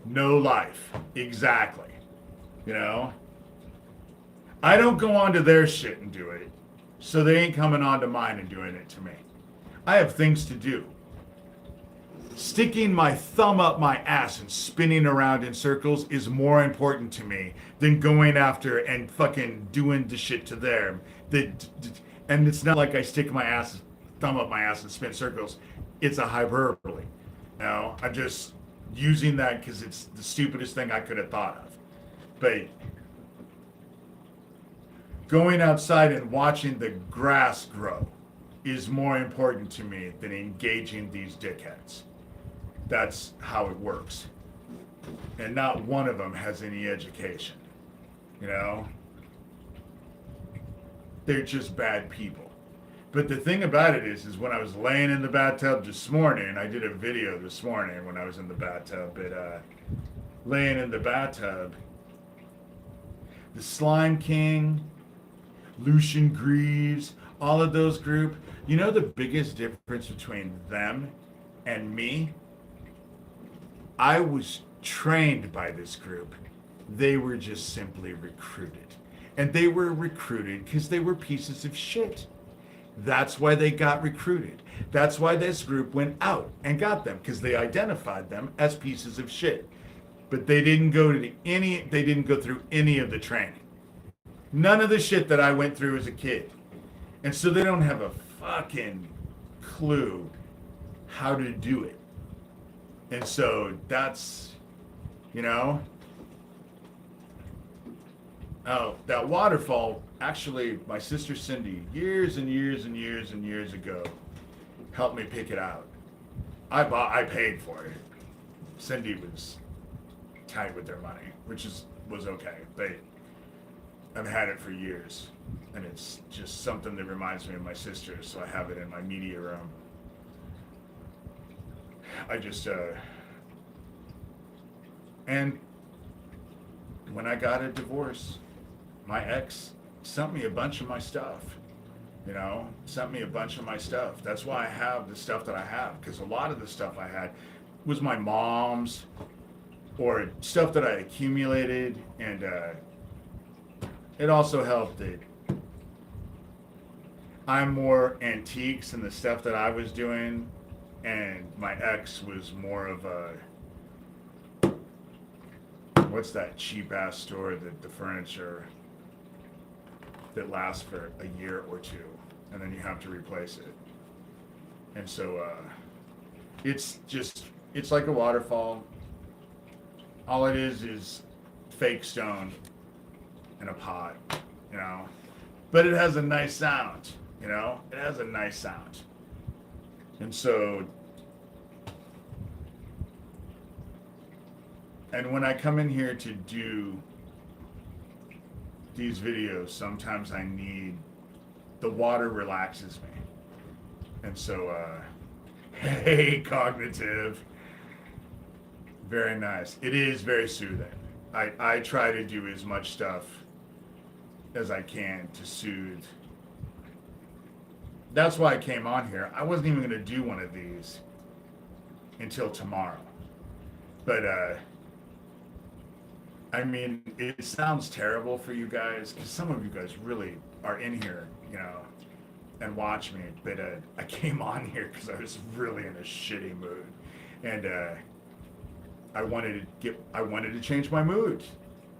No life. Exactly. You know? I don't go onto their shit and do it, so they ain't coming onto mine and doing it to me. I have things to do. Sticking my thumb up my ass and spinning around in circles is more important to me than going after and fucking doing the shit to them. And it's not like I stick my thumb up my ass and spin circles. It's a hyperbole. You know, I'm just using that because it's the stupidest thing I could have thought of. But going outside and watching the grass grow is more important to me than engaging these dickheads. That's how it works. And not one of them has any education. You know? They're just bad people. But the thing about it is when I was laying in the bathtub this morning, I did a video this morning when I was in the bathtub, but laying in the bathtub, the Slime King, Lucian Greaves, all of those group, you know the biggest difference between them and me? I was trained by this group. They were just simply recruited. And they were recruited because they were pieces of shit. That's why they got recruited. That's why this group went out and got them, because they identified them as pieces of shit. But they didn't go through any of the training. None of the shit that I went through as a kid. And so they don't have a fucking clue how to do it. And so that's, you know. Oh, that waterfall, actually, my sister Cindy, years and years and years and years ago, helped me pick it out. I paid for it. Cindy was tight with their money, which was okay. But I've had it for years, and it's just something that reminds me of my sister, so I have it in my media room. I just, and when I got a divorce, my ex sent me a bunch of my stuff. Sent me a bunch of my stuff. That's why I have the stuff that I have, because a lot of the stuff I had was my mom's or stuff that I accumulated, and it also helped that I'm more antiques in the stuff that I was doing, and my ex was more of a, what's that cheap ass store that the furniture that lasts for a year or two, and then you have to replace it. And so it's like a waterfall. All it is fake stone in a pot, but it has a nice sound. It has a nice sound. And so, and when I come in here to do these videos, sometimes I need, the water relaxes me. And so, hey, cognitive. Very nice. It is very soothing. I try to do as much stuff as I can to soothe. That's why I came on here. I wasn't even going to do one of these until tomorrow. But, I mean, it sounds terrible for you guys, because some of you guys really are in here, and watch me. But I came on here because I was really in a shitty mood, and I wanted to change my mood.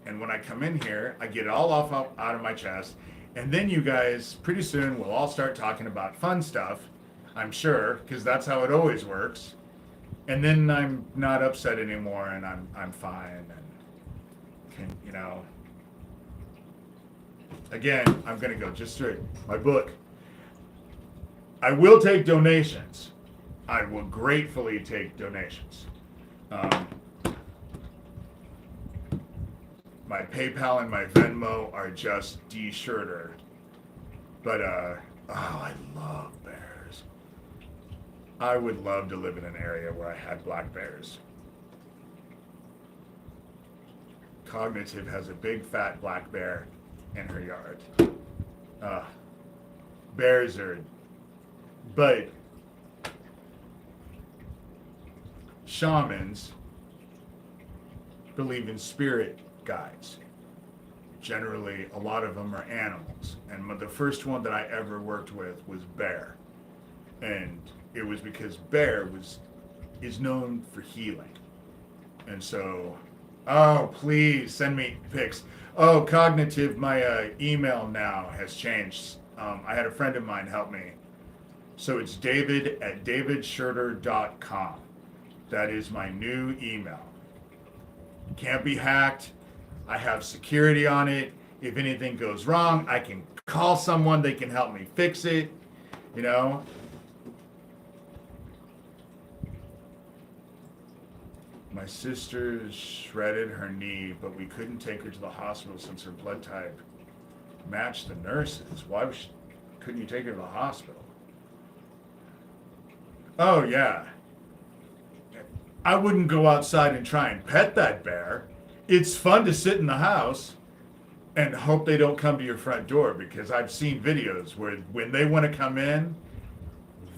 And when I come in here, I get it all out of my chest, and then you guys pretty soon will all start talking about fun stuff, I'm sure, because that's how it always works. And then I'm not upset anymore, and I'm fine. And again, I'm gonna go just straight. My book. I will take donations. I will gratefully take donations. My PayPal and my Venmo are just D Shurter. But I love bears. I would love to live in an area where I had black bears. Cognitive has a big fat black bear in her yard. Bears are, but shamans believe in spirit guides. Generally, a lot of them are animals. And the first one that I ever worked with was bear. And it was because bear is known for healing. And so, oh, please send me pics. Oh, Cognitive, my email now has changed. I had a friend of mine help me. So it's david@davidshurter.com. That is my new email. Can't be hacked. I have security on it. If anything goes wrong, I can call someone. They can help me fix it. My sister shredded her knee, but we couldn't take her to the hospital since her blood type matched the nurses. Why couldn't you take her to the hospital? Oh, yeah. I wouldn't go outside and try and pet that bear. It's fun to sit in the house and hope they don't come to your front door, because I've seen videos where when they want to come in,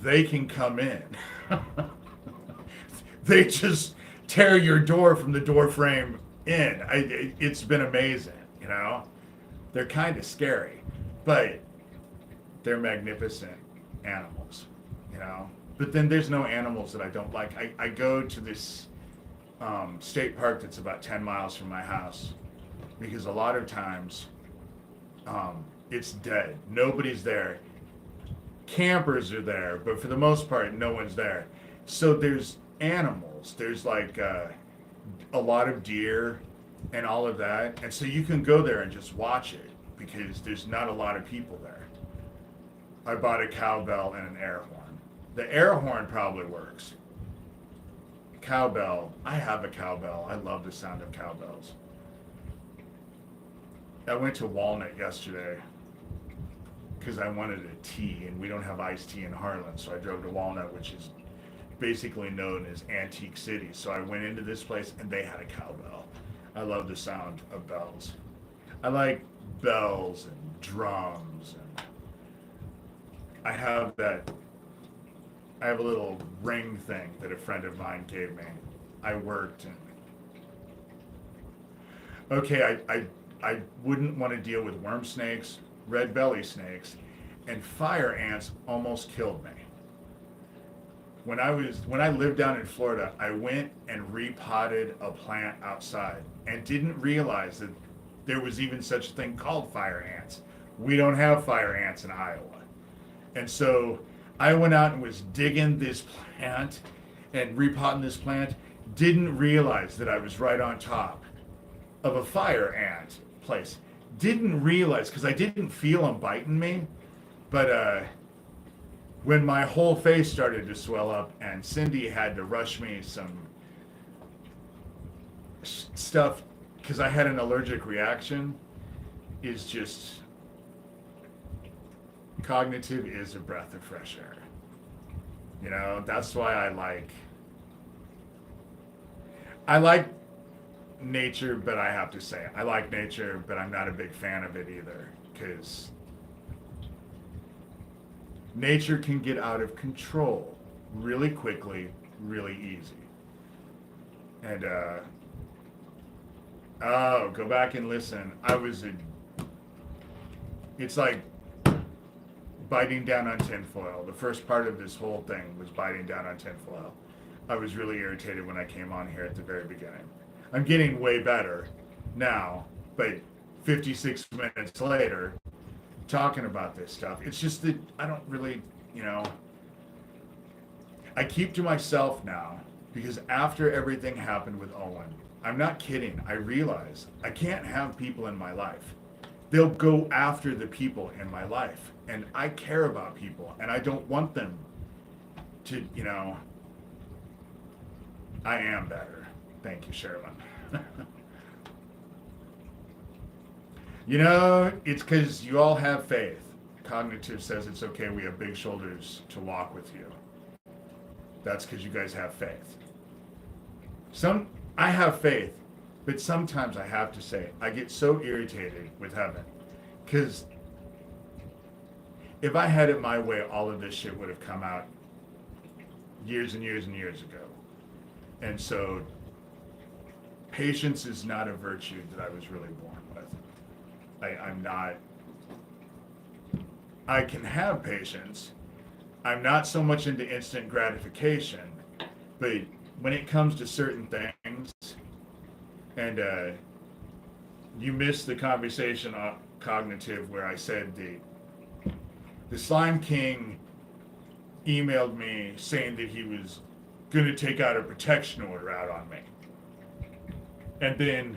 they can come in. They just tear your door from the door frame in. It's been amazing, They're kind of scary, but they're magnificent animals, But then there's no animals that I don't like. I go to this state park that's about 10 miles from my house, because a lot of times it's dead. Nobody's there. Campers are there, but for the most part, no one's there. So there's animals. There's like a lot of deer and all of that. And so you can go there and just watch it, because there's not a lot of people there. I bought a cowbell and an air horn. The air horn probably works. Cowbell, I have a cowbell. I love the sound of cowbells. I went to Walnut yesterday because I wanted a tea, and we don't have iced tea in Harlan, so I drove to Walnut, which is basically known as Antique City. So I went into this place, and they had a cowbell. I love the sound of bells. I like bells and drums, and I have a little ring thing that a friend of mine gave me. I worked and okay, I wouldn't want to deal with worm snakes, red belly snakes, and fire ants almost killed me. When I lived down in Florida, I went and repotted a plant outside and didn't realize that there was even such a thing called fire ants. We don't have fire ants in Iowa. And so I went out and was digging this plant and repotting this plant, didn't realize that I was right on top of a fire ant place. Didn't realize, because I didn't feel them biting me, but when my whole face started to swell up and Cindy had to rush me some stuff because I had an allergic reaction, is just, cognitive is a breath of fresh air. You know, that's why I like nature, but I have to say, I like nature, but I'm not a big fan of it either, because nature can get out of control really quickly, really easy. And, go back and listen. It's like biting down on tinfoil. The first part of this whole thing was biting down on tinfoil. I was really irritated when I came on here at the very beginning. I'm getting way better now, but 56 minutes later, talking about this stuff, it's just that I don't really, I keep to myself now, because after everything happened with Owen, I'm not kidding, I realize I can't have people in my life. They'll go after the people in my life, and I care about people, and I don't want them to, I am better. Thank you, Sherman. It's because you all have faith. Cognitive says it's okay, we have big shoulders to walk with you. That's because you guys have faith. I have faith, but sometimes I have to say, I get so irritated with heaven, because if I had it my way, all of this shit would have come out years and years and years ago. And so, patience is not a virtue that I was really born with. I'm not, I can have patience. I'm not so much into instant gratification, but when it comes to certain things, and you missed the conversation on Cognitive where I said the Slime King emailed me saying that he was going to take out a protection order out on me. And then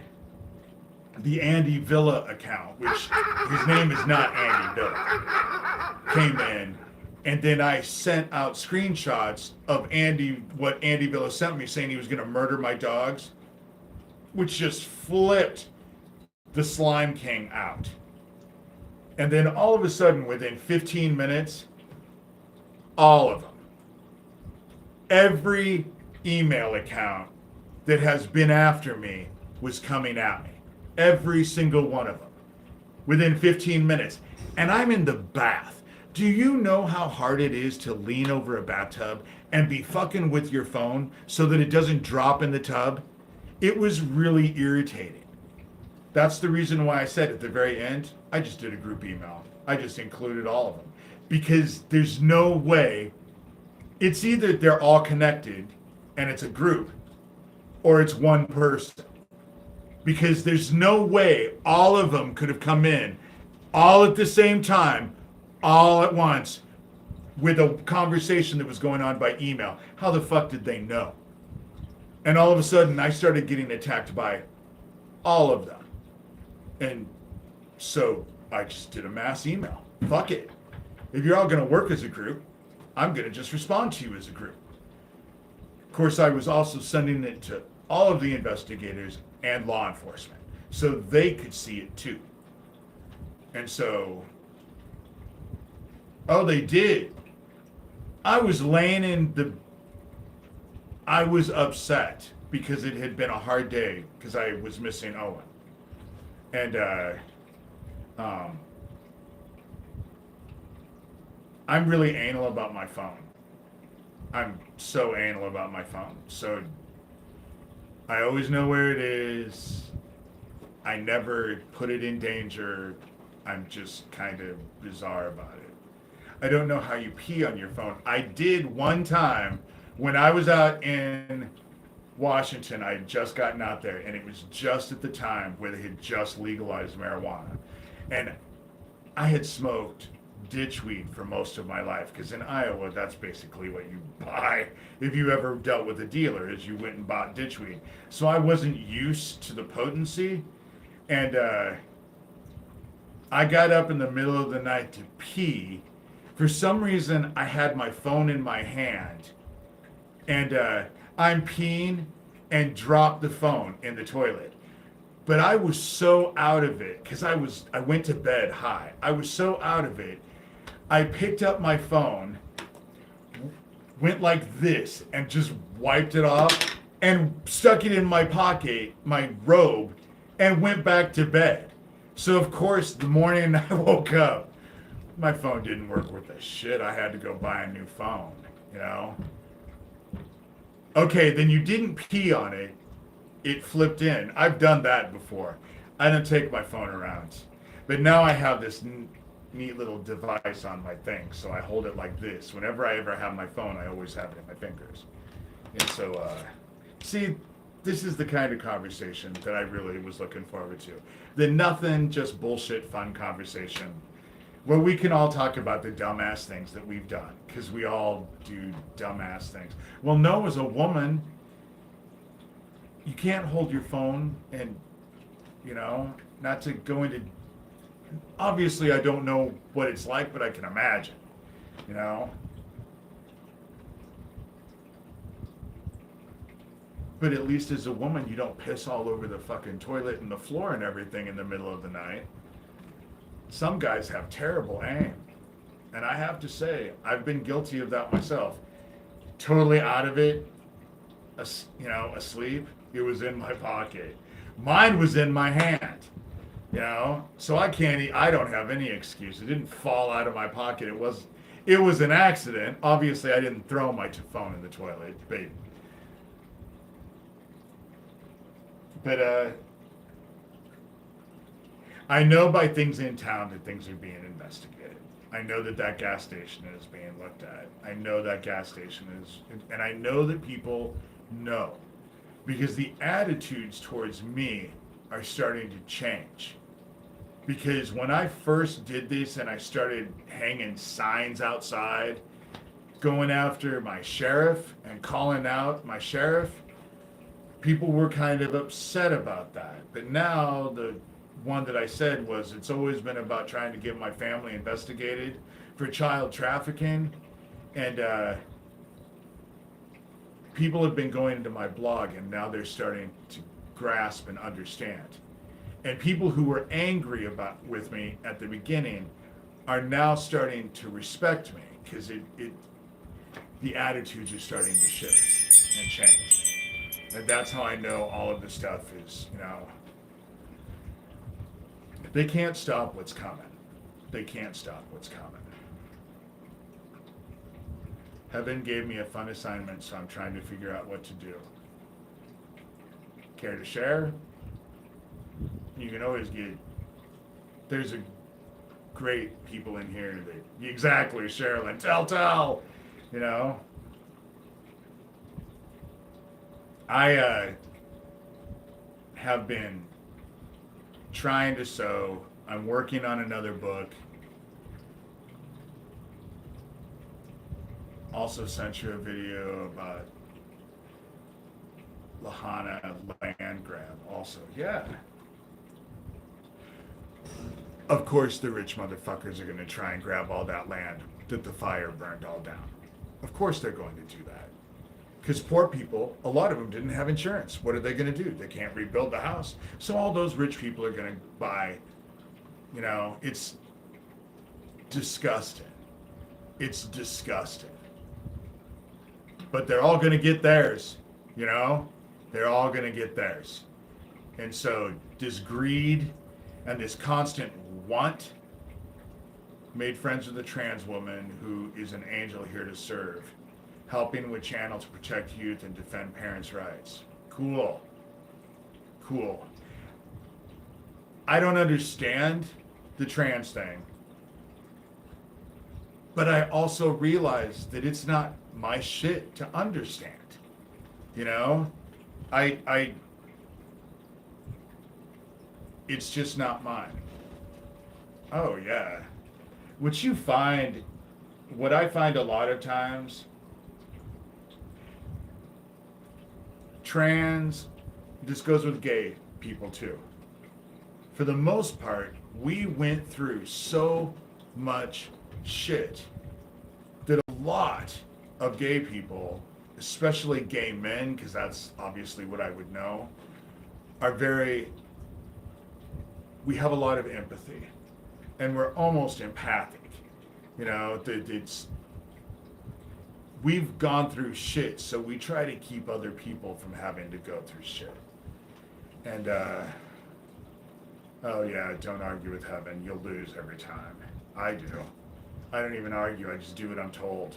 the Andy Villa account, which his name is not Andy Villa, came in, and then I sent out screenshots of what Andy Villa sent me saying he was going to murder my dogs, which just flipped the Slime King out. And then all of a sudden, within 15 minutes, all of them, every email account that has been after me was coming at me. Every single one of them. Within 15 minutes. And I'm in the bath. Do you know how hard it is to lean over a bathtub and be fucking with your phone so that it doesn't drop in the tub? It was really irritating. That's the reason why I said at the very end, I just did a group email. I just included all of them. Because there's no way, it's either they're all connected and it's a group, or it's one person. Because there's no way all of them could have come in all at the same time, all at once, with a conversation that was going on by email. How the fuck did they know? And all of a sudden, I started getting attacked by all of them. And so I just did a mass email. Fuck it. If you're all going to work as a group, I'm going to just respond to you as a group. Of course, I was also sending it to all of the investigators and law enforcement so they could see it too. And so, they did. I was upset because it had been a hard day because I was missing Owen. And I'm really anal about my phone. I'm so anal about my phone. So I always know where it is. I never put it in danger. I'm just kind of bizarre about it. I don't know how you pee on your phone. I did one time when I was out in Washington. I had just gotten out there, and it was just at the time where they had just legalized marijuana. And I had smoked ditchweed for most of my life, because in Iowa, that's basically what you buy if you ever dealt with a dealer, is you went and bought ditchweed. So I wasn't used to the potency, and I got up in the middle of the night to pee. For some reason, I had my phone in my hand, and I'm peeing and dropped the phone in the toilet. But I was so out of it, because I went to bed high. I was so out of it. I picked up my phone, went like this, and just wiped it off, and stuck it in my pocket, my robe, and went back to bed. So of course, the morning I woke up, my phone didn't work worth a shit. I had to go buy a new phone, you know? Okay, then you didn't pee on it. It flipped in. I've done that before. I don't take my phone around. But now I have this neat little device on my thing, so I hold it like this. Whenever I ever have my phone, I always have it in my fingers. And so, see, this is the kind of conversation that I really was looking forward to. The nothing, just bullshit fun conversation where we can all talk about the dumbass things that we've done, because we all do dumbass things. Well, no, as a woman, you can't hold your phone and, you know, not to go into, obviously I don't know what it's like, but I can imagine, you know. But at least as a woman, you don't piss all over the fucking toilet and the floor and everything in the middle of the night. Some guys have terrible aim. And I have to say, I've been guilty of that myself. Totally out of it, asleep. It was in my pocket. Mine was in my hand, you know? So I don't have any excuse. It didn't fall out of my pocket. It was an accident. Obviously, I didn't throw my phone in the toilet, but I know by things in town that things are being investigated. I know that gas station is being looked at. I know that gas station is, and I know that people know, because the attitudes towards me are starting to change. Because when I first did this and I started hanging signs outside, going after my sheriff and calling out my sheriff, people were kind of upset about that. But now the one that I said was, it's always been about trying to get my family investigated for child trafficking. And people have been going into my blog, and now they're starting to grasp and understand. And people who were angry with me at the beginning are now starting to respect me, because the attitudes are starting to shift and change. And that's how I know all of this stuff is, they can't stop what's coming. They can't stop what's coming. Heaven gave me a fun assignment, so I'm trying to figure out what to do. Care to share? You can always there's a great people in here that, exactly, Sherilyn, tell, I have been trying to sew. I'm working on another book. Also sent you a video about Lahana land grab also. Yeah. Of course the rich motherfuckers are going to try and grab all that land that the fire burned all down. Of course they're going to do that. Because poor people, a lot of them didn't have insurance. What are they going to do? They can't rebuild the house. So all those rich people are going to buy, it's disgusting. It's disgusting. But they're all going to get theirs, They're all going to get theirs. And so this greed and this constant want made friends with a trans woman who is an angel here to serve, helping with channel to protect youth and defend parents' rights. Cool. Cool. I don't understand the trans thing, but I also realize that it's not my shit to understand. You know, it's just not mine. Oh yeah. What I find a lot of times, this goes with gay people too. For the most part, we went through so much shit that a lot of gay people, especially gay men, because that's obviously what I would know, we have a lot of empathy and we're almost empathic. You know, we've gone through shit, so we try to keep other people from having to go through shit. And, oh yeah, don't argue with heaven. You'll lose every time. I do. I don't even argue. I just do what I'm told.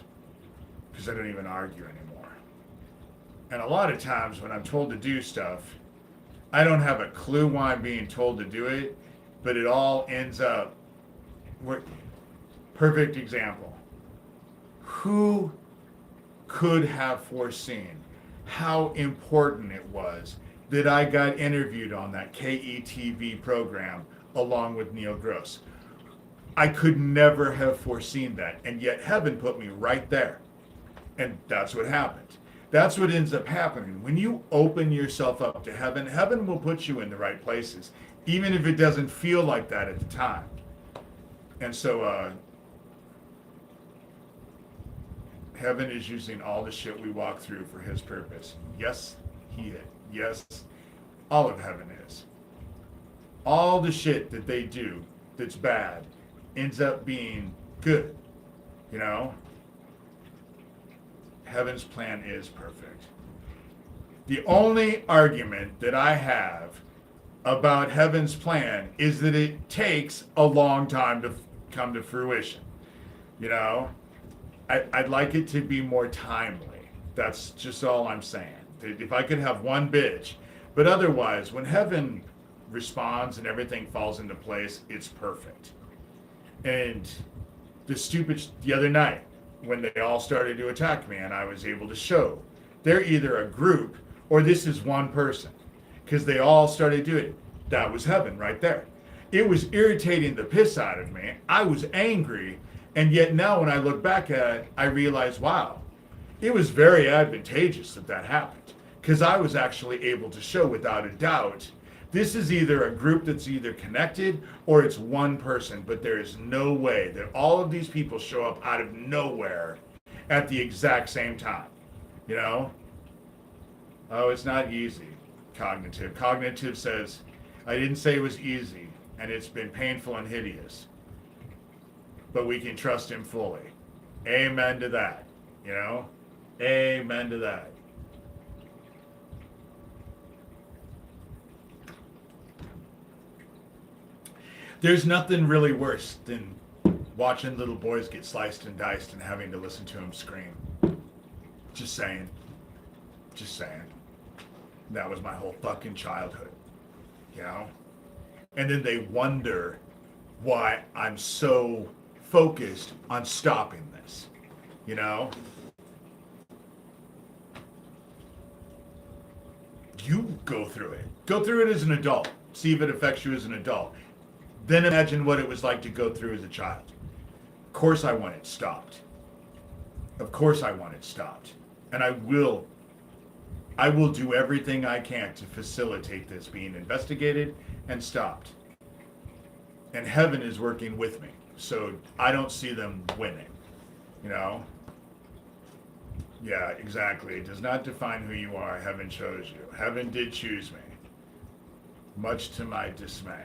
Because I don't even argue anymore. And a lot of times when I'm told to do stuff, I don't have a clue why I'm being told to do it, but it all ends up... Perfect example. Who could have foreseen how important it was that I got interviewed on that KETV program along with Neil Gross? I could never have foreseen that, and yet heaven put me right there. And that's what happened. That's what ends up happening. When you open yourself up to heaven, heaven will put you in the right places, even if it doesn't feel like that at the time. And so heaven is using all the shit we walk through for his purpose. Yes, he is. Yes, all of heaven is. All the shit that they do that's bad ends up being good, you know? Heaven's plan is perfect. The only argument that I have about heaven's plan is that it takes a long time to come to fruition. You know, I'd like it to be more timely. That's just all I'm saying. If I could have one bitch, but otherwise, when heaven responds and everything falls into place, it's perfect. And the other night, when they all started to attack me and I was able to show they're either a group or this is one person, because they all started doing it. That was heaven right there. It was irritating the piss out of me. I was angry, and yet now when I look back at it, I realize, wow, it was very advantageous that happened, because I was actually able to show without a doubt this is either a group that's either connected or it's one person, but there is no way that all of these people show up out of nowhere at the exact same time. You know? Oh, it's not easy. Cognitive. Cognitive says, I didn't say it was easy, and it's been painful and hideous, but we can trust him fully. Amen to that. You know? Amen to that. There's nothing really worse than watching little boys get sliced and diced and having to listen to them scream. Just saying. Just saying. That was my whole fucking childhood. You know? And then they wonder why I'm so focused on stopping this. You know? You go through it. Go through it as an adult. See if it affects you as an adult. Then imagine what it was like to go through as a child. Of course I want it stopped. Of course I want it stopped. And I will do everything I can to facilitate this being investigated and stopped. And heaven is working with me. So I don't see them winning. You know? Yeah, exactly. It does not define who you are. Heaven chose you. Heaven did choose me. Much to my dismay.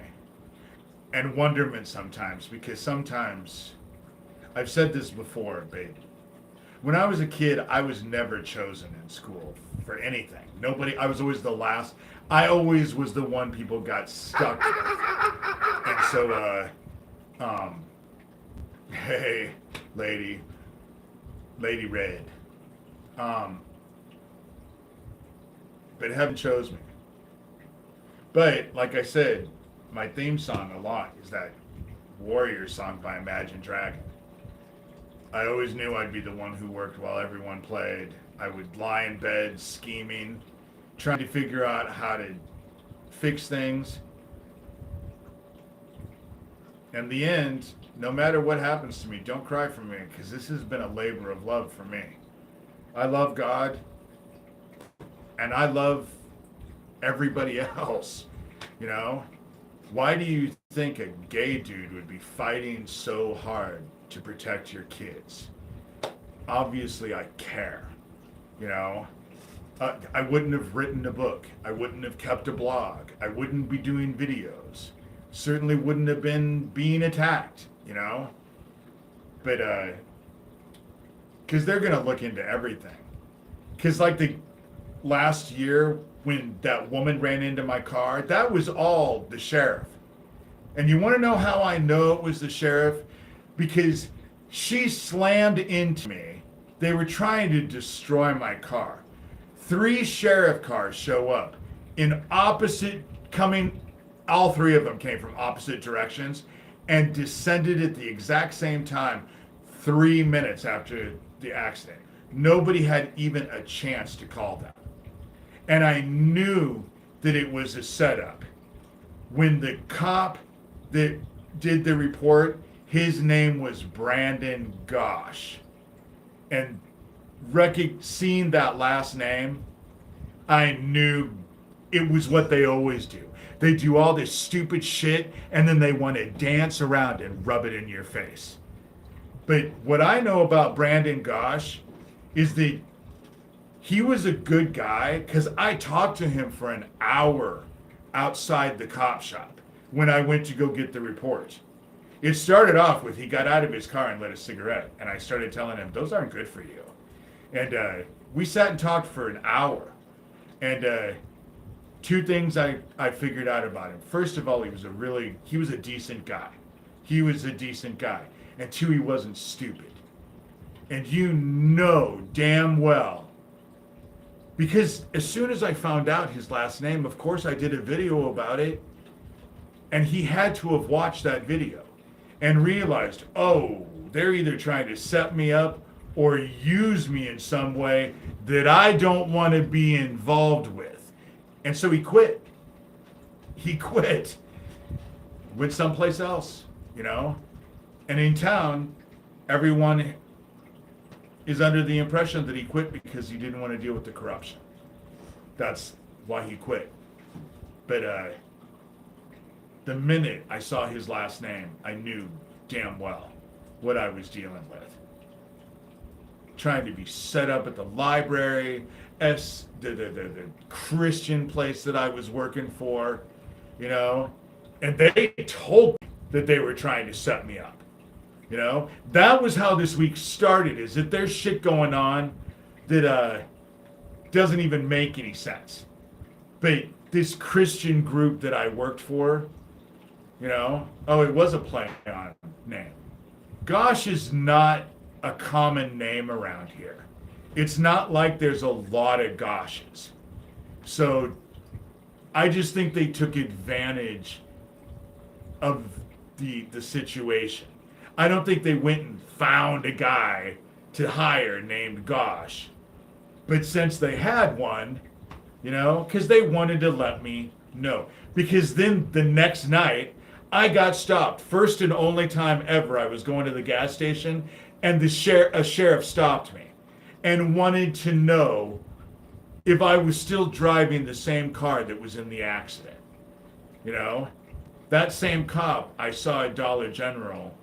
And wonderment sometimes, because sometimes, I've said this before, baby, When I was a kid, I was never chosen in school for anything. Nobody, I was always the last. I always was the one people got stuck with. And so, um, hey, lady Red, um, but heaven chose me. But like I said, my theme song a lot is that Warrior song by Imagine Dragon. I always knew I'd be the one who worked while everyone played. I would lie in bed scheming, trying to figure out how to fix things. In the end, no matter what happens to me, don't cry for me, because this has been a labor of love for me. I love God, and I love everybody else, you know? Why do you think a gay dude would be fighting so hard to protect your kids? Obviously, I care, you know? I wouldn't have written a book. I wouldn't have kept a blog. I wouldn't be doing videos. Certainly wouldn't have been being attacked, you know? But, because they're going to look into everything. Because, like, the last year when that woman ran into my car, that was all the sheriff. And you want to know how I know it was the sheriff? Because she slammed into me. They were trying to destroy my car. 3 sheriff cars show up in opposite coming, all 3 of them came from opposite directions and descended at the exact same time 3 minutes after the accident. Nobody had even a chance to call them. And I knew that it was a setup. When the cop that did the report, his name was Brandon Gosh. And seeing that last name, I knew it was what they always do. They do all this stupid shit, and then they want to dance around and rub it in your face. But what I know about Brandon Gosh is that he was a good guy, because I talked to him for an hour outside the cop shop when I went to go get the report. It started off with he got out of his car and lit a cigarette, and I started telling him, those aren't good for you. And we sat and talked for an hour. And 2 things I figured out about him. First of all, he was a decent guy. He was a decent guy. And 2, he wasn't stupid. And you know damn well, because as soon as I found out his last name, of course I did a video about it, and he had to have watched that video and realized, oh, they're either trying to set me up or use me in some way that I don't want to be involved with. And so he quit. He quit. Went someplace else, you know? And in town, everyone is under the impression that he quit because he didn't want to deal with the corruption. That's why he quit. But the minute I saw his last name, I knew damn well what I was dealing with. Trying to be set up at the library, the Christian place that I was working for, you know, and they told me that they were trying to set me up. You know, that was how this week started, is that there's shit going on that doesn't even make any sense. But this Christian group that I worked for, you know, oh, it was a play on name. Gosh is not a common name around here. It's not like there's a lot of Goshes. So I just think they took advantage of the situation. I don't think they went and found a guy to hire named Gosh. But since they had one, you know, because they wanted to let me know. Because then the next night, I got stopped. First and only time ever I was going to the gas station, and a sheriff stopped me and wanted to know if I was still driving the same car that was in the accident. You know, that same cop I saw at Dollar General,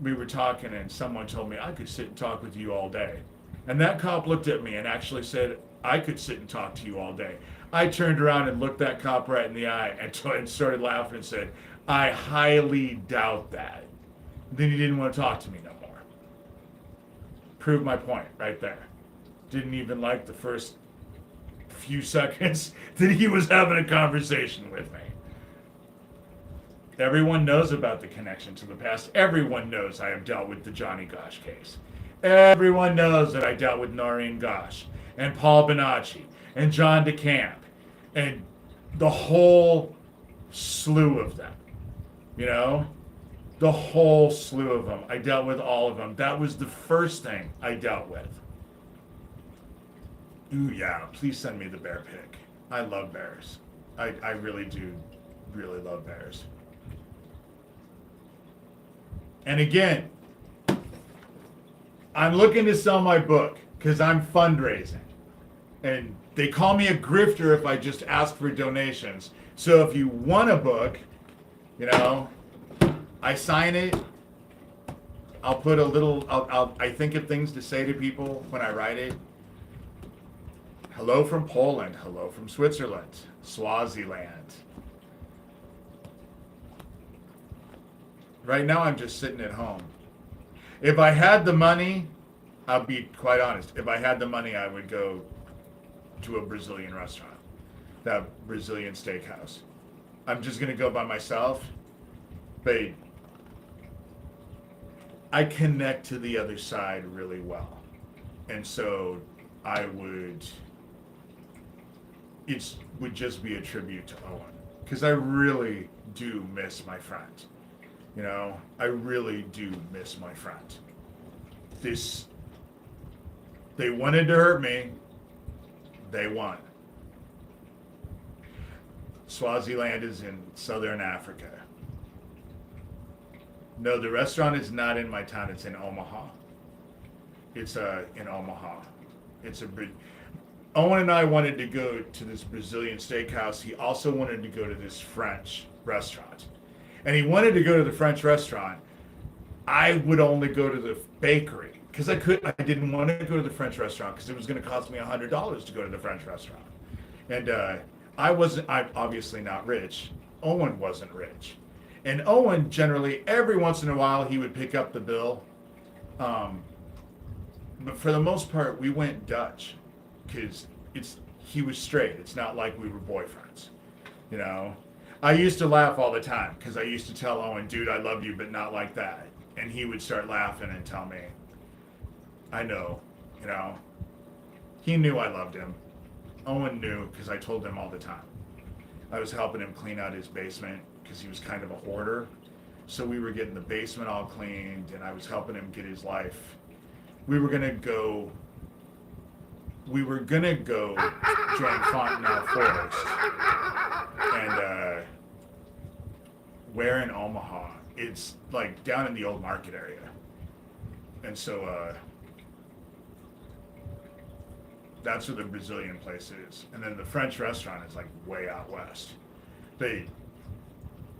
we were talking and someone told me I could sit and talk with you all day. And that cop looked at me and actually said, I could sit and talk to you all day. I turned around and looked that cop right in the eye and started laughing and said, I highly doubt that. Then he didn't want to talk to me no more. Proved my point right there. Didn't even like the first few seconds that he was having a conversation with me. Everyone knows about the connection to the past. Everyone knows I have dealt with the Johnny Gosch case. Everyone knows that I dealt with Noreen Gosch and Paul Bonacci and John DeCamp and the whole slew of them. You know? The whole slew of them. I dealt with all of them. That was the first thing I dealt with. Ooh, yeah, please send me the bear pic. I love bears. I really do really love bears. And again, I'm looking to sell my book because I'm fundraising. And they call me a grifter if I just ask for donations. So if you want a book, you know, I sign it. I'll put a little, I think of things to say to people when I write it. Hello from Poland. Hello from Switzerland. Swaziland. Right now I'm just sitting at home. If I had the money, I'll be quite honest. If I had the money, I would go to a Brazilian restaurant. That Brazilian steakhouse. I'm just going to go by myself. But I connect to the other side really well. And so I would, it would just be a tribute to Owen. Because I really do miss my friend. You know, I really do miss my friend. They wanted to hurt me. They won. Swaziland is in southern Africa. No, the restaurant is not in my town. It's in Omaha. It's in Omaha. Owen and I wanted to go to this Brazilian steakhouse. He also wanted to go to this French restaurant. And he wanted to go to the French restaurant. I would only go to the bakery because I didn't want to go to the French restaurant because it was going to cost me $100 to go to the French restaurant. And I'm obviously not rich. Owen wasn't rich. And Owen, generally, every once in a while, he would pick up the bill. But for the most part, we went Dutch because he was straight. It's not like we were boyfriends, you know? I used to laugh all the time because I used to tell Owen, dude, I love you, but not like that. And he would start laughing and tell me, I know, you know. He knew I loved him. Owen knew because I told him all the time. I was helping him clean out his basement because he was kind of a hoarder. So we were getting the basement all cleaned and I was helping him get his life. We were gonna go join Fontenelle Forest. And where in Omaha? It's like down in the old market area. And so that's where the Brazilian place is. And then the French restaurant is like way out west. The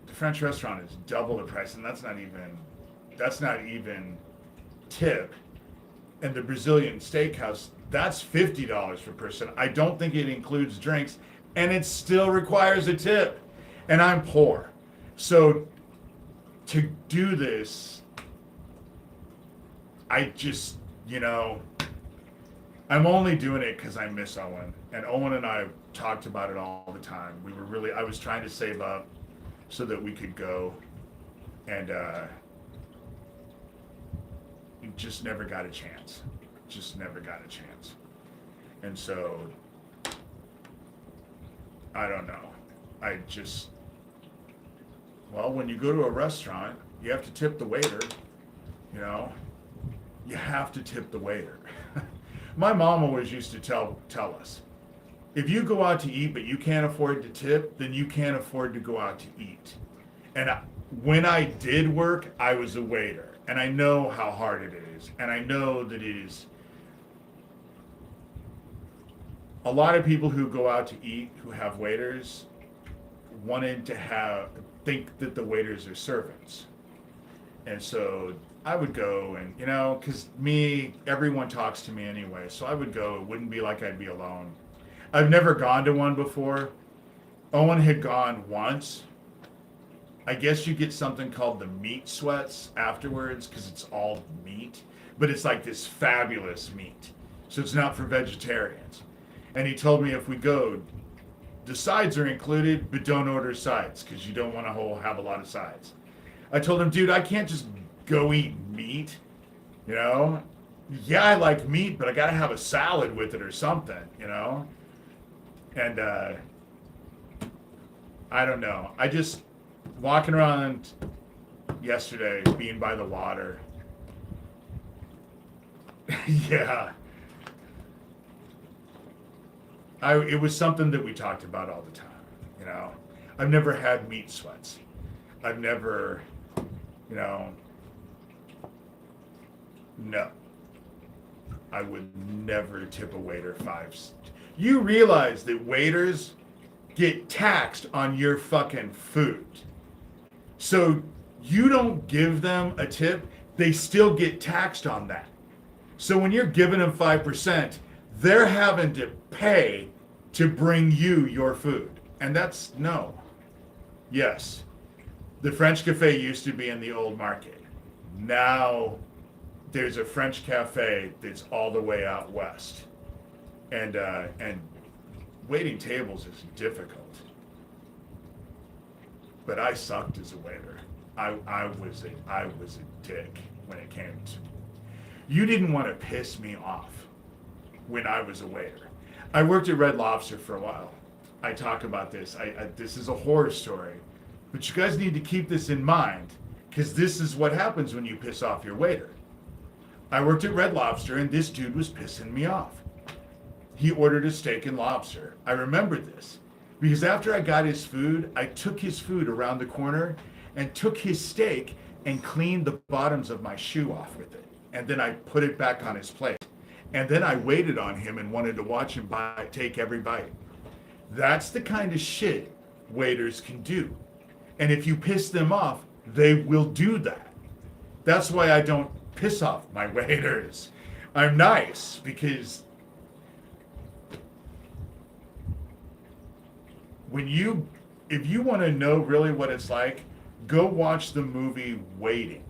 French restaurant is double the price, and that's not even tip. And the Brazilian steakhouse, that's $50 per person. I don't think it includes drinks, and it still requires a tip. And I'm poor. So to do this, I just, you know, I'm only doing it because I miss Owen. And Owen and I talked about it all the time. I was trying to save up so that we could go. And just never got a chance. And so, I don't know. When you go to a restaurant, you have to tip the waiter, you know? You have to tip the waiter. My mom always used to tell us, if you go out to eat but you can't afford to tip, then you can't afford to go out to eat. And when I did work, I was a waiter. And I know how hard it is. And I know that it is. A lot of people who go out to eat, who have waiters, think that the waiters are servants. And so I would go and, you know, because everyone talks to me anyway. So I would go. It wouldn't be like I'd be alone. I've never gone to one before. Owen had gone once. I guess you get something called the meat sweats afterwards because it's all meat. but it's like this fabulous meat. So it's not for vegetarians. And he told me if we go, the sides are included, but don't order sides because you don't want to have a lot of sides. I told him, dude, I can't just go eat meat, you know? Yeah, I like meat, but I got to have a salad with it or something, you know? And I don't know. I just, walking around yesterday, being by the water. Yeah. It was something that we talked about all the time, you know? I've never had meat sweats. I've never, you know, no. I would never tip a waiter five. You realize that waiters get taxed on your fucking food. So you don't give them a tip, they still get taxed on that. So when you're giving them 5%, they're having to pay to bring you your food. And that's no. Yes. The French Cafe used to be in the old market. Now there's a French Cafe that's all the way out west. And waiting tables is difficult. But I sucked as a waiter. I was a dick when it came to. You didn't want to piss me off when I was a waiter. I worked at Red Lobster for a while. I talk about this. This is a horror story, but you guys need to keep this in mind because this is what happens when you piss off your waiter. I worked at Red Lobster and this dude was pissing me off. He ordered a steak and lobster. I remember this because after I got his food, I took his food around the corner and took his steak and cleaned the bottoms of my shoe off with it. And then I put it back on his plate. And then I waited on him and wanted to watch him take every bite. That's the kind of shit waiters can do. And if you piss them off, they will do that. That's why I don't piss off my waiters. I'm nice because if you want to know really what it's like, go watch the movie Waiting.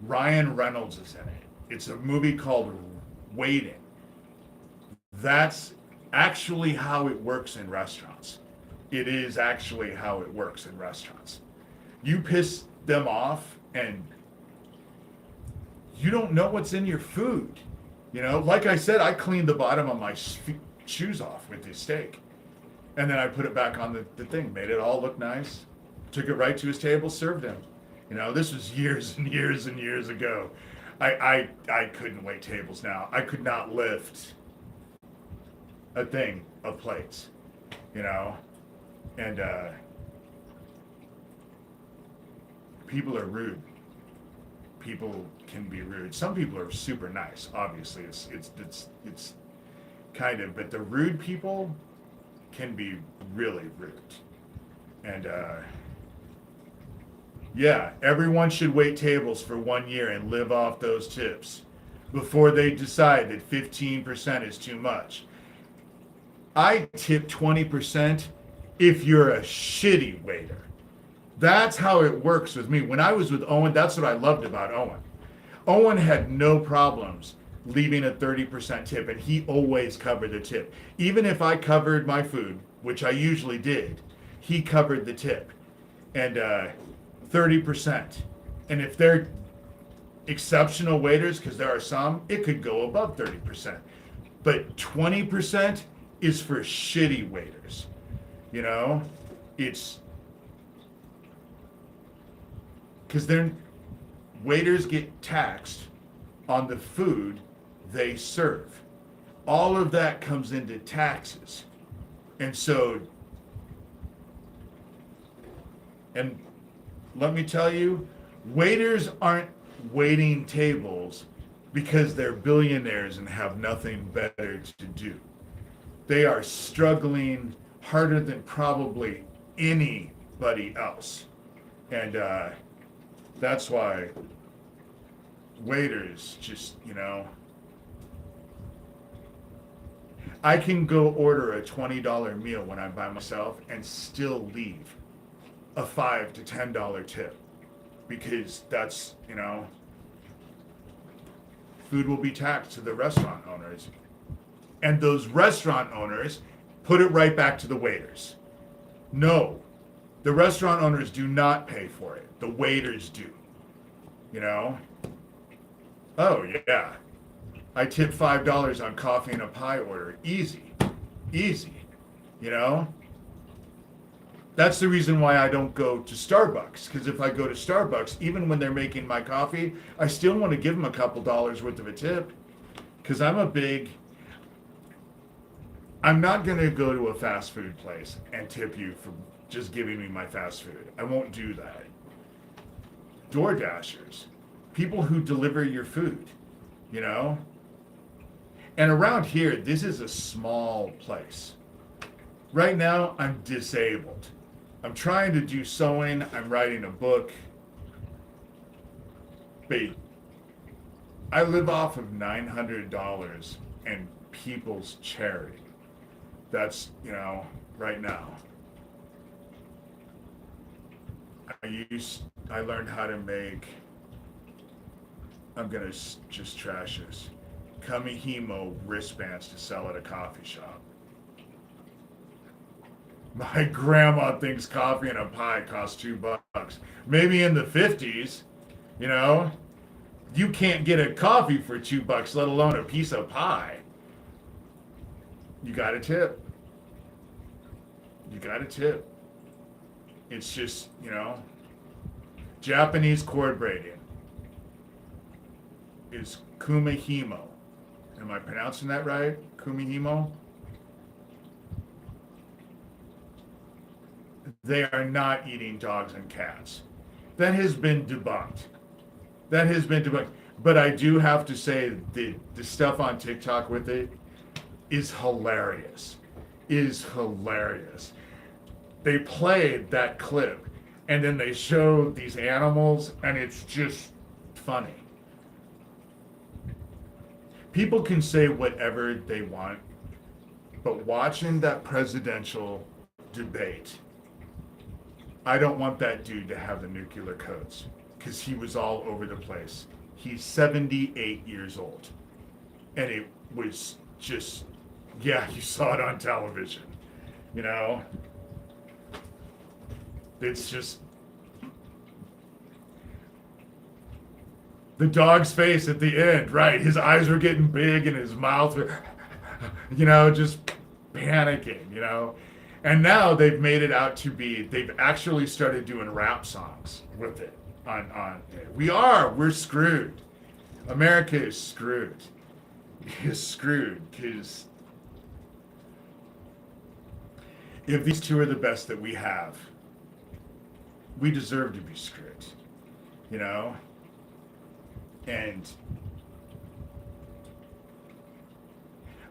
Ryan Reynolds is in it. It's a movie called Waiting. That's actually how it works in restaurants. It is actually how it works in restaurants. You piss them off and you don't know what's in your food. You know, like I said, I cleaned the bottom of my shoes off with this steak. And then I put it back on the thing, made it all look nice, took it right to his table, served him. You know, this was years and years and years ago. I couldn't wait tables now. I could not lift a thing of plates, you know? And people are rude. People can be rude. Some people are super nice, obviously. It's kind of, but the rude people can be really rude. And yeah, everyone should wait tables for 1 year and live off those tips before they decide that 15% is too much. I tip 20% if you're a shitty waiter. That's how it works with me. When I was with Owen, that's what I loved about Owen. Owen had no problems leaving a 30% tip, and he always covered the tip. Even if I covered my food, which I usually did, he covered the tip. And 30%. And if they're exceptional waiters, because there are some, it could go above 30%. But 20% is for shitty waiters. You know, it's because waiters get taxed on the food they serve. All of that comes into taxes. And so, and let me tell you, waiters aren't waiting tables because they're billionaires and have nothing better to do. They are struggling harder than probably anybody else. And that's why waiters just, you know, I can go order a $20 meal when I'm by myself and still leave a $5 to $10 tip because that's, you know, food will be taxed to the restaurant owners. And those restaurant owners put it right back to the waiters. No, the restaurant owners do not pay for it. The waiters do. You know? Oh, yeah. I tip $5 on coffee and a pie order. Easy. Easy. You know? That's the reason why I don't go to Starbucks. Because if I go to Starbucks, even when they're making my coffee, I still want to give them a couple dollars worth of a tip. Because I'm not going to go to a fast food place and tip you for just giving me my fast food. I won't do that. DoorDashers, people who deliver your food, you know? And around here, this is a small place. Right now, I'm disabled. I'm trying to do sewing. I'm writing a book. But I live off of $900 and people's charity. That's, you know, right now. I learned how to make, I'm going to just trash this, Kamihimo wristbands to sell at a coffee shop. My grandma thinks coffee and a pie costs $2. Maybe in the 50s, you know, you can't get a coffee for $2, let alone a piece of pie. You got to tip. You got to tip. It's just, you know, Japanese cord braiding is kumihimo. Am I pronouncing that right? Kumihimo? They are not eating dogs and cats. That has been debunked. But I do have to say the stuff on TikTok with it is hilarious. They played that clip and then they show these animals and it's just funny. People can say whatever they want, but watching that presidential debate, I don't want that dude to have the nuclear codes because he was all over the place. He's 78 years old. And it was just, yeah, you saw it on television, you know? It's just, the dog's face at the end, right? His eyes were getting big and his mouth were, you know, just panicking, you know? And now they've made it out to be, they've actually started doing rap songs with it we're screwed. America is screwed. Is screwed because if these two are the best that we have, we deserve to be screwed, you know? And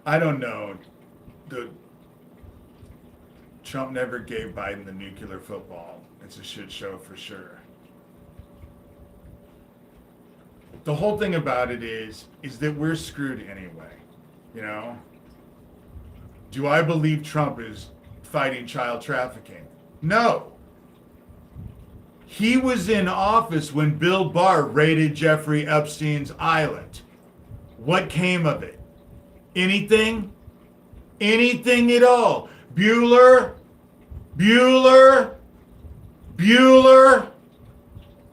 I don't know, Trump never gave Biden the nuclear football. It's a shit show for sure. The whole thing about it is that we're screwed anyway, you know? Do I believe Trump is fighting child trafficking? No. He was in office when Bill Barr raided Jeffrey Epstein's island. What came of it? Anything? Anything at all? Bueller?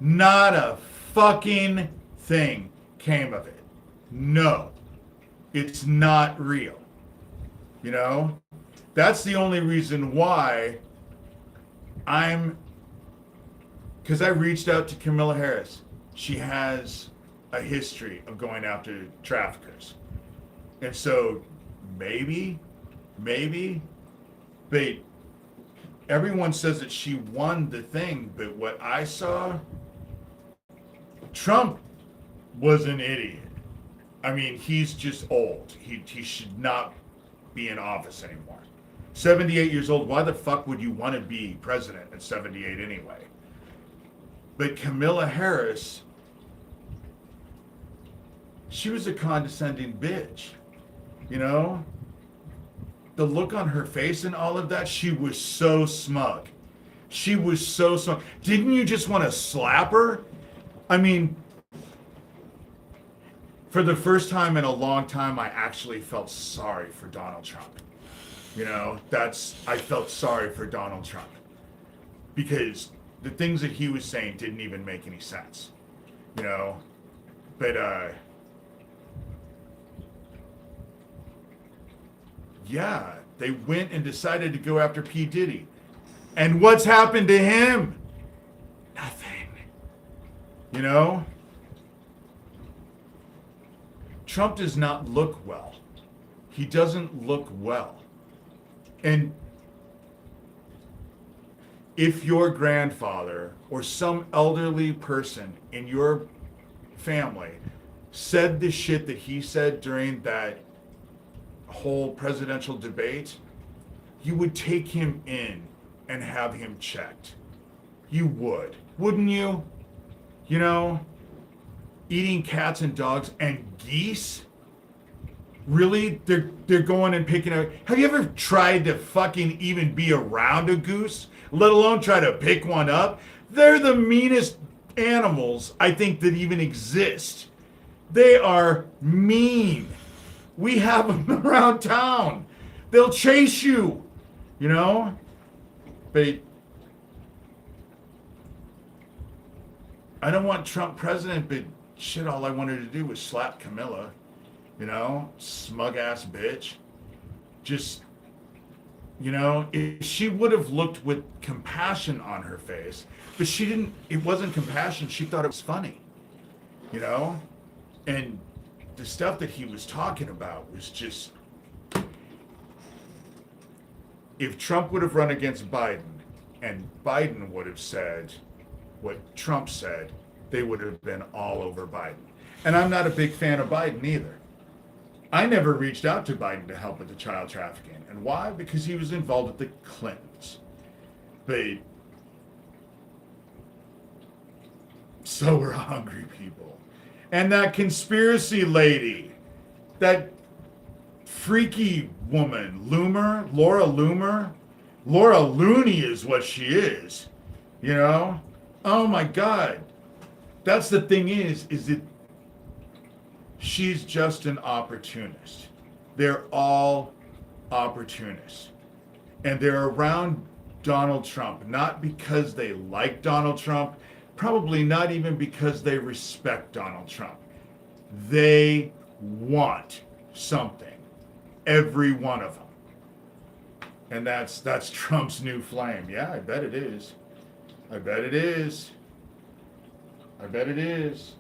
Not a fucking thing came of it. No. It's not real. You know? That's the only reason why because I reached out to Camilla Harris. She has a history of going after traffickers. And so maybe, but everyone says that she won the thing, but what I saw, Trump was an idiot. I mean, he's just old. He should not be in office anymore. 78 years old, why the fuck would you want to be president at 78 anyway? But Camilla Harris, she was a condescending bitch, you know? The look on her face and all of that, she was so smug. She was so smug. Didn't you just want to slap her? I mean, for the first time in a long time, I actually felt sorry for Donald Trump. I felt sorry for Donald Trump because the things that he was saying didn't even make any sense, but yeah, they went and decided to go after P. Diddy. And what's happened to him? Nothing. Trump does not look well. He doesn't look well. And if your grandfather or some elderly person in your family said the shit that he said during that whole presidential debate, you would take him in and have him checked. You would, wouldn't you? Eating cats and dogs and geese? Really? They're going and picking out. Have you ever tried to fucking even be around a goose, let alone try to pick one up? They're the meanest animals I think that even exist. They are mean. We have them around town. They'll chase you, But I don't want Trump president, but shit, all I wanted to do was slap Camilla, smug ass bitch. Just, if she would have looked with compassion on her face, but she didn't, it wasn't compassion. She thought it was funny, and the stuff that he was talking about was just, if Trump would have run against Biden and Biden would have said what Trump said, they would have been all over Biden. And I'm not a big fan of Biden either. I never reached out to Biden to help with the child trafficking. And why? Because he was involved with the Clintons. But so were hungry people. And that conspiracy lady, that freaky woman, Laura Looney is what she is, Oh my God. That's the thing is that she's just an opportunist. They're all opportunists. And they're around Donald Trump, not because they like Donald Trump, probably not even because they respect Donald Trump. They want something. Every one of them. And that's Trump's new flame. Yeah, I bet it is. I bet it is. I bet it is.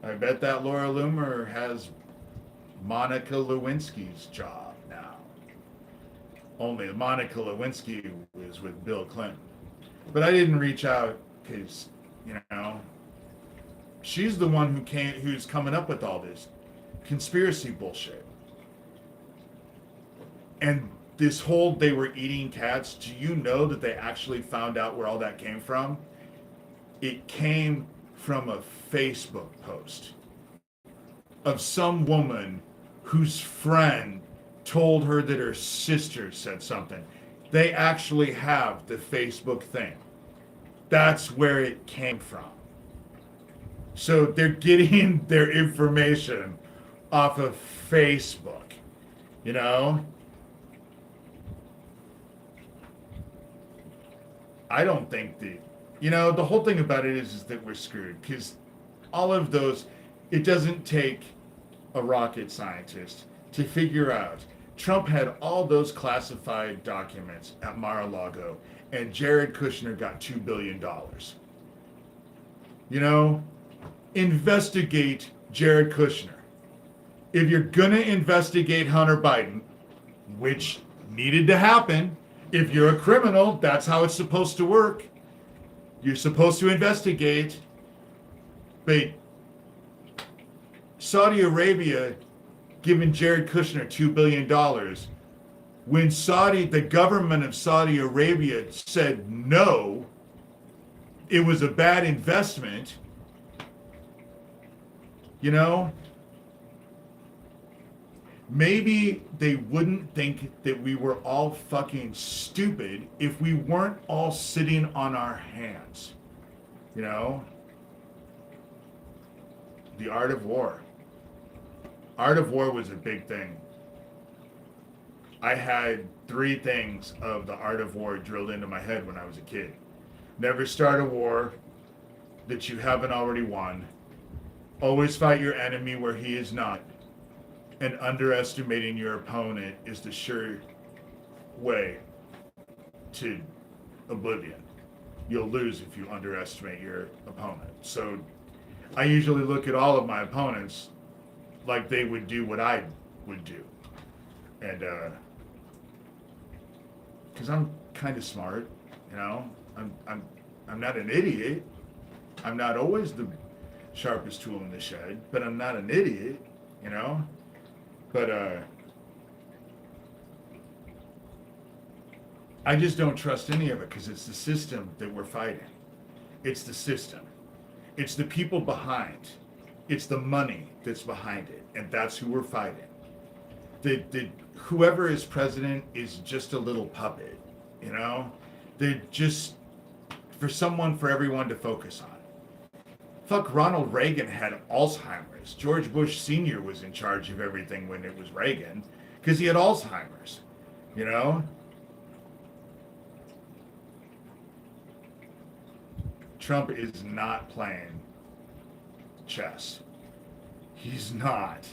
I bet that Laura Loomer has Monica Lewinsky's job now. Only Monica Lewinsky was with Bill Clinton. But I didn't reach out because, she's the one who's coming up with all this conspiracy bullshit. And this whole they were eating cats, do you know that they actually found out where all that came from? It came from a Facebook post of some woman whose friend told her that her sister said something. They actually have the Facebook thing. That's where it came from. So they're getting their information off of Facebook, I don't think the whole thing about it is that we're screwed because all of those, it doesn't take a rocket scientist to figure out. Trump had all those classified documents at Mar-a-Lago and Jared Kushner got $2 billion. Investigate Jared Kushner. If you're gonna investigate Hunter Biden, which needed to happen, if you're a criminal, that's how it's supposed to work. You're supposed to investigate. But Saudi Arabia giving Jared Kushner $2 billion when the government of Saudi Arabia said no, it was a bad investment, maybe they wouldn't think that we were all fucking stupid if we weren't all sitting on our hands, The art of war. Art of war was a big thing. I had 3 things of the art of war drilled into my head when I was a kid. Never start a war that you haven't already won. Always fight your enemy where he is not. And underestimating your opponent is the sure way to oblivion. You'll lose if you underestimate your opponent. So I usually look at all of my opponents like they would do what I would do. And because I'm kind of smart, you know, I'm not an idiot. I'm not always the sharpest tool in the shed, but I'm not an idiot, you know. But I just don't trust any of it because it's the system that we're fighting. It's the system. It's the people behind. It's the money that's behind it, and that's who we're fighting. The whoever is president is just a little puppet, you know. They're just for everyone to focus on. Fuck, Ronald Reagan had Alzheimer's. George Bush Sr. was in charge of everything when it was Reagan because he had Alzheimer's, you know. Trump is not playing chess. He's not.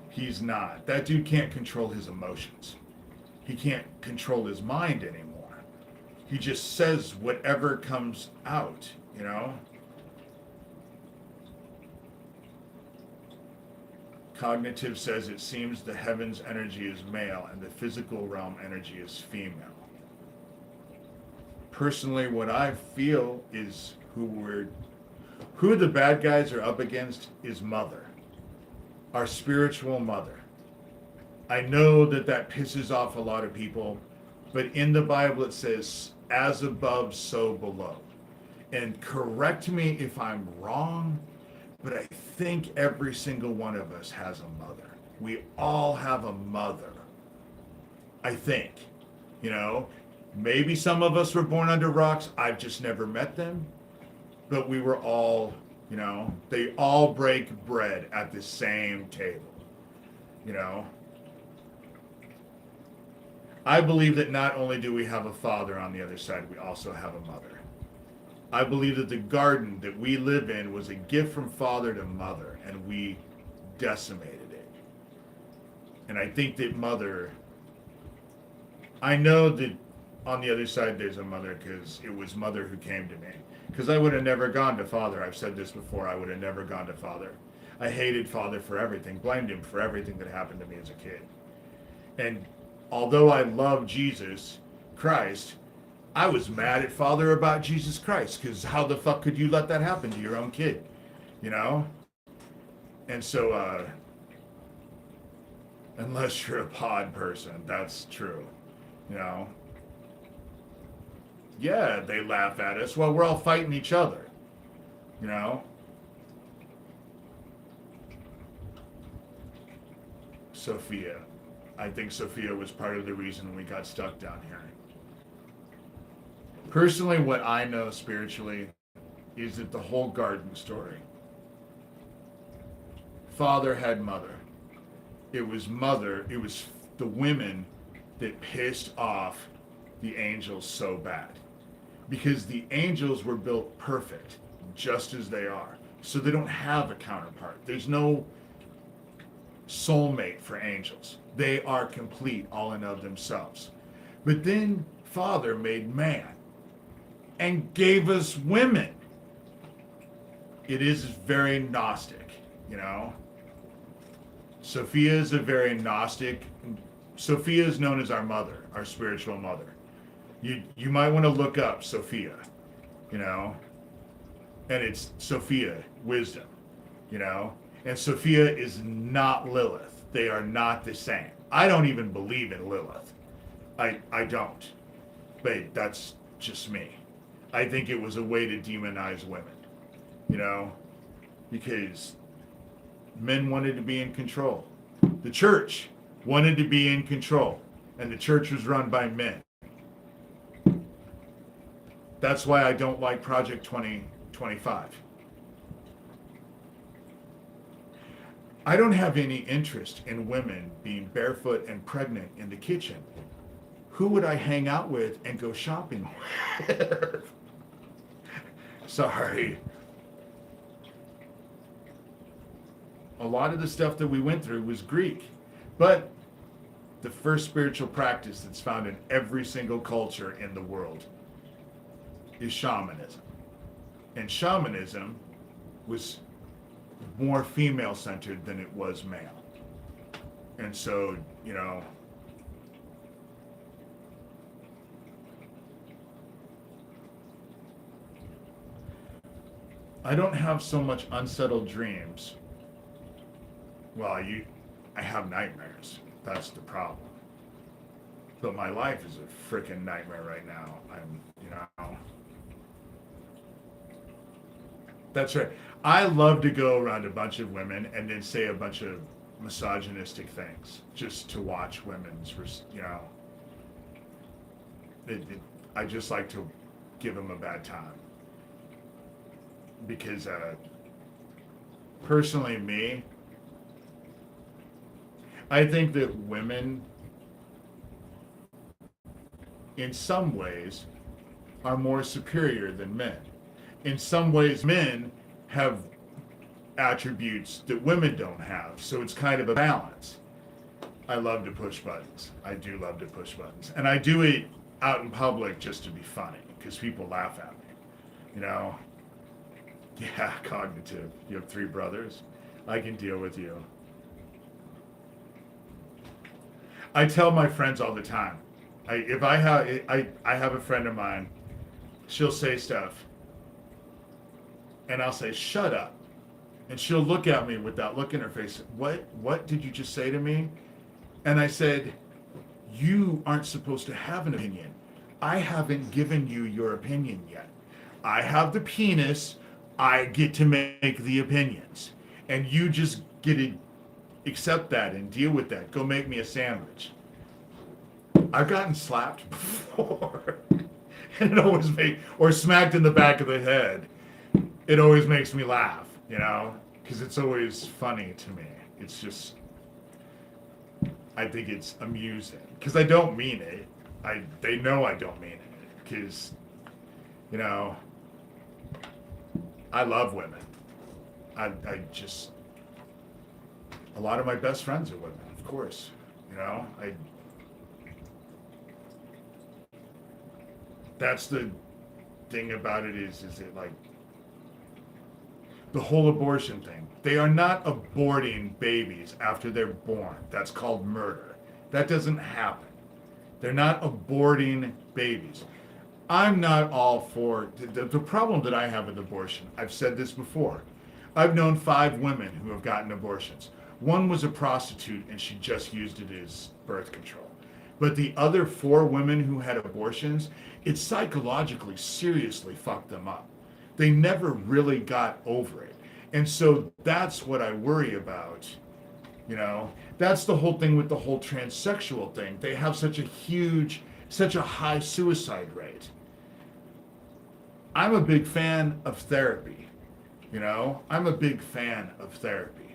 He's not. That dude can't control his emotions. He can't control his mind anymore. He just says whatever comes out, you know? Cognitive says it seems the heavens energy is male and the physical realm energy is female. Personally, what I feel is who the bad guys are up against is mother. Our spiritual mother. I know that pisses off a lot of people, but in the Bible it says, as above, so below. And correct me if I'm wrong, but I think every single one of us has a mother. We all have a mother. I think, you know, maybe some of us were born under rocks. I've just never met them, but we were all, you know, they all break bread at the same table, you know. I believe that not only do we have a father on the other side, we also have a mother. I believe that the garden that we live in was a gift from father to mother, and we decimated it. And I think that mother, I know that on the other side there's a mother because it was mother who came to me. Because I would have never gone to father. I've said this before, I would have never gone to father. I hated father for everything, blamed him for everything that happened to me as a kid. And although I love Jesus Christ, I was mad at father about Jesus Christ because how the fuck could you let that happen to your own kid, you know? And so, unless you're a pod person, that's true, you know? Yeah, they laugh at us. Well, we're all fighting each other, you know? Sophia. I think Sophia was part of the reason we got stuck down here. Personally, what I know spiritually is that the whole garden story. Father had mother. It was the women that pissed off the angels so bad. Because the angels were built perfect, just as they are. So they don't have a counterpart. There's no soulmate for angels. They are complete all in of themselves. But then Father made man and gave us women. It is very Gnostic, you know. Sophia is a very Gnostic. Sophia is known as our mother, our spiritual mother. You might want to look up Sophia, you know, and it's Sophia, wisdom, you know, and Sophia is not Lilith. They are not the same. I don't even believe in Lilith. I don't, but that's just me. I think it was a way to demonize women, you know, because men wanted to be in control. The church wanted to be in control, and the church was run by men. That's why I don't like Project 2025. I don't have any interest in women being barefoot and pregnant in the kitchen. Who would I hang out with and go shopping with? Sorry. A lot of the stuff that we went through was Greek. But the first spiritual practice that's found in every single culture in the world is shamanism. And shamanism was more female centered than it was male. And so, you know, I don't have so much unsettled dreams. Well, I have nightmares. That's the problem. But my life is a freaking nightmare right now. That's right. I love to go around a bunch of women and then say a bunch of misogynistic things just to watch women's, I just like to give them a bad time. Because personally, me, I think that women, in some ways, are more superior than men. In some ways, men have attributes that women don't have, so it's kind of a balance. I love to push buttons. I do love to push buttons. And I do it out in public just to be funny, because people laugh at me. You know? Yeah, cognitive. You have 3 brothers. I can deal with you. I tell my friends all the time. I have a friend of mine. She'll say stuff, and I'll say, "Shut up," and she'll look at me with that look in her face. What did you just say to me? And I said, "You aren't supposed to have an opinion. I haven't given you your opinion yet. I have the penis. I get to make the opinions, and you just get to accept that and deal with that. Go make me a sandwich." I've gotten slapped before, and it always or smacked in the back of the head. It always makes me laugh, you know, because it's always funny to me. It's just, I think it's amusing, because I don't mean it. They know I don't mean it, because, you know, I love women. I just, a lot of my best friends are women, of course. You know, that's the thing about it is it like, the whole abortion thing. They are not aborting babies after they're born. That's called murder. That doesn't happen. They're not aborting babies. I'm not all for the problem that I have with abortion. I've said this before. I've known 5 women who have gotten abortions. One was a prostitute and she just used it as birth control. But the other 4 women who had abortions, it psychologically seriously fucked them up. They never really got over it. And so that's what I worry about. You know, that's the whole thing with the whole transsexual thing. They have such a high suicide rate. I'm a big fan of therapy. You know, I'm a big fan of therapy.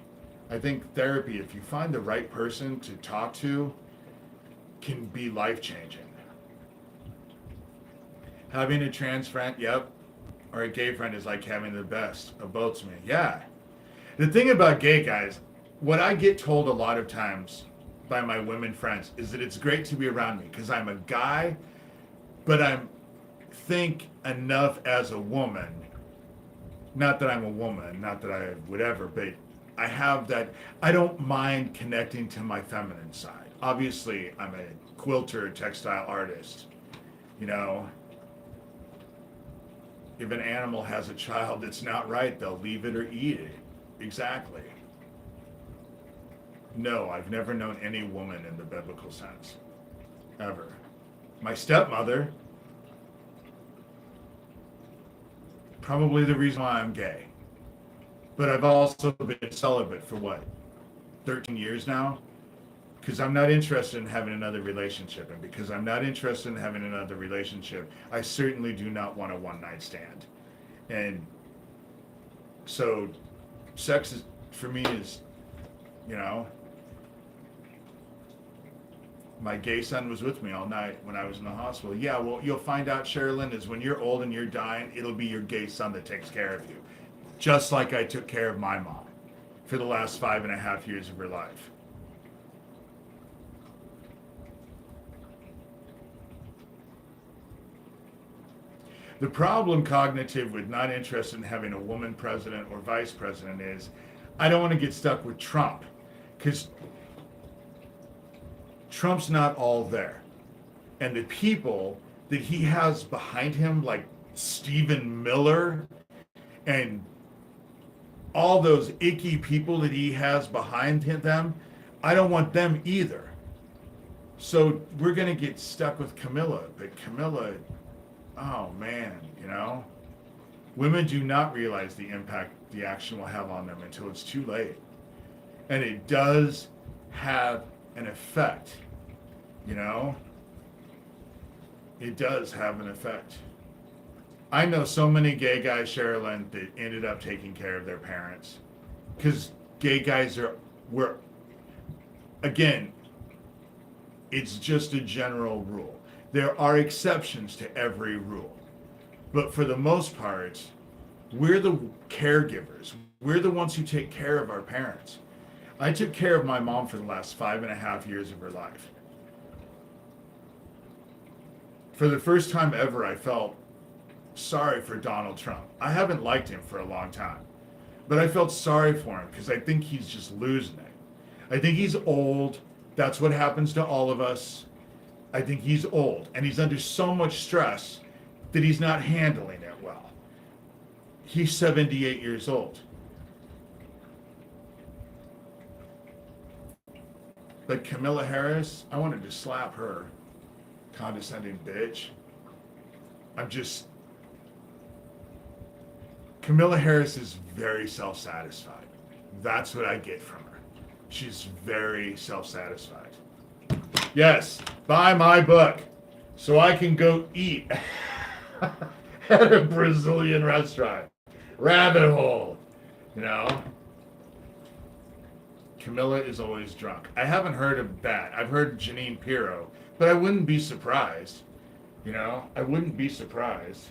I think therapy, if you find the right person to talk to, can be life-changing. Having a trans friend, yep, or a gay friend is like having the best of both to me. Yeah. The thing about gay guys, what I get told a lot of times by my women friends is that it's great to be around me because I'm a guy, but I'm think enough as a woman. Not that I'm a woman, not that I whatever, but I have that. I don't mind connecting to my feminine side. Obviously, I'm a quilter, textile artist. You know, if an animal has a child that's not right, they'll leave it or eat it. Exactly. No, I've never known any woman in the biblical sense. Ever. My stepmother, probably the reason why I'm gay. But I've also been celibate for what, 13 years now? Because I'm not interested in having another relationship. And because I'm not interested in having another relationship, I certainly do not want a one-night stand. And so sex is, for me, is you know. My gay son was with me all night when I was in the hospital. Yeah, well, you'll find out, Sherilyn, is when you're old and you're dying, it'll be your gay son that takes care of you. Just like I took care of my mom for the last 5.5 years of her life. The problem, Cognitive, with not interested in having a woman president or vice president is I don't want to get stuck with Trump, because Trump's not all there. And the people that he has behind him, like Stephen Miller and all those icky people that he has behind them, I don't want them either. So we're going to get stuck with Camilla. But Camilla, oh man, you know, women do not realize the impact the action will have on them until it's too late. And it does have an effect, you know? It does have an effect. I know so many gay guys, Sherilyn, that ended up taking care of their parents. Because gay guys were, again, it's just a general rule. There are exceptions to every rule. But for the most part, we're the caregivers. We're the ones who take care of our parents. I took care of my mom for the last 5.5 years of her life. For the first time ever, I felt sorry for Donald Trump. I haven't liked him for a long time, but I felt sorry for him because I think he's just losing it. I think he's old. That's what happens to all of us. I think he's old and he's under so much stress that he's not handling it well. He's 78 years old. But Camilla Harris, I wanted to slap her. Condescending bitch. Camilla Harris is very self-satisfied. That's what I get from her. She's very self-satisfied. Yes, buy my book so I can go eat at a Brazilian restaurant. Rabbit hole, you know? Camilla is always drunk. I haven't heard of that. I've heard Janine Pirro, but I wouldn't be surprised. You know, I wouldn't be surprised.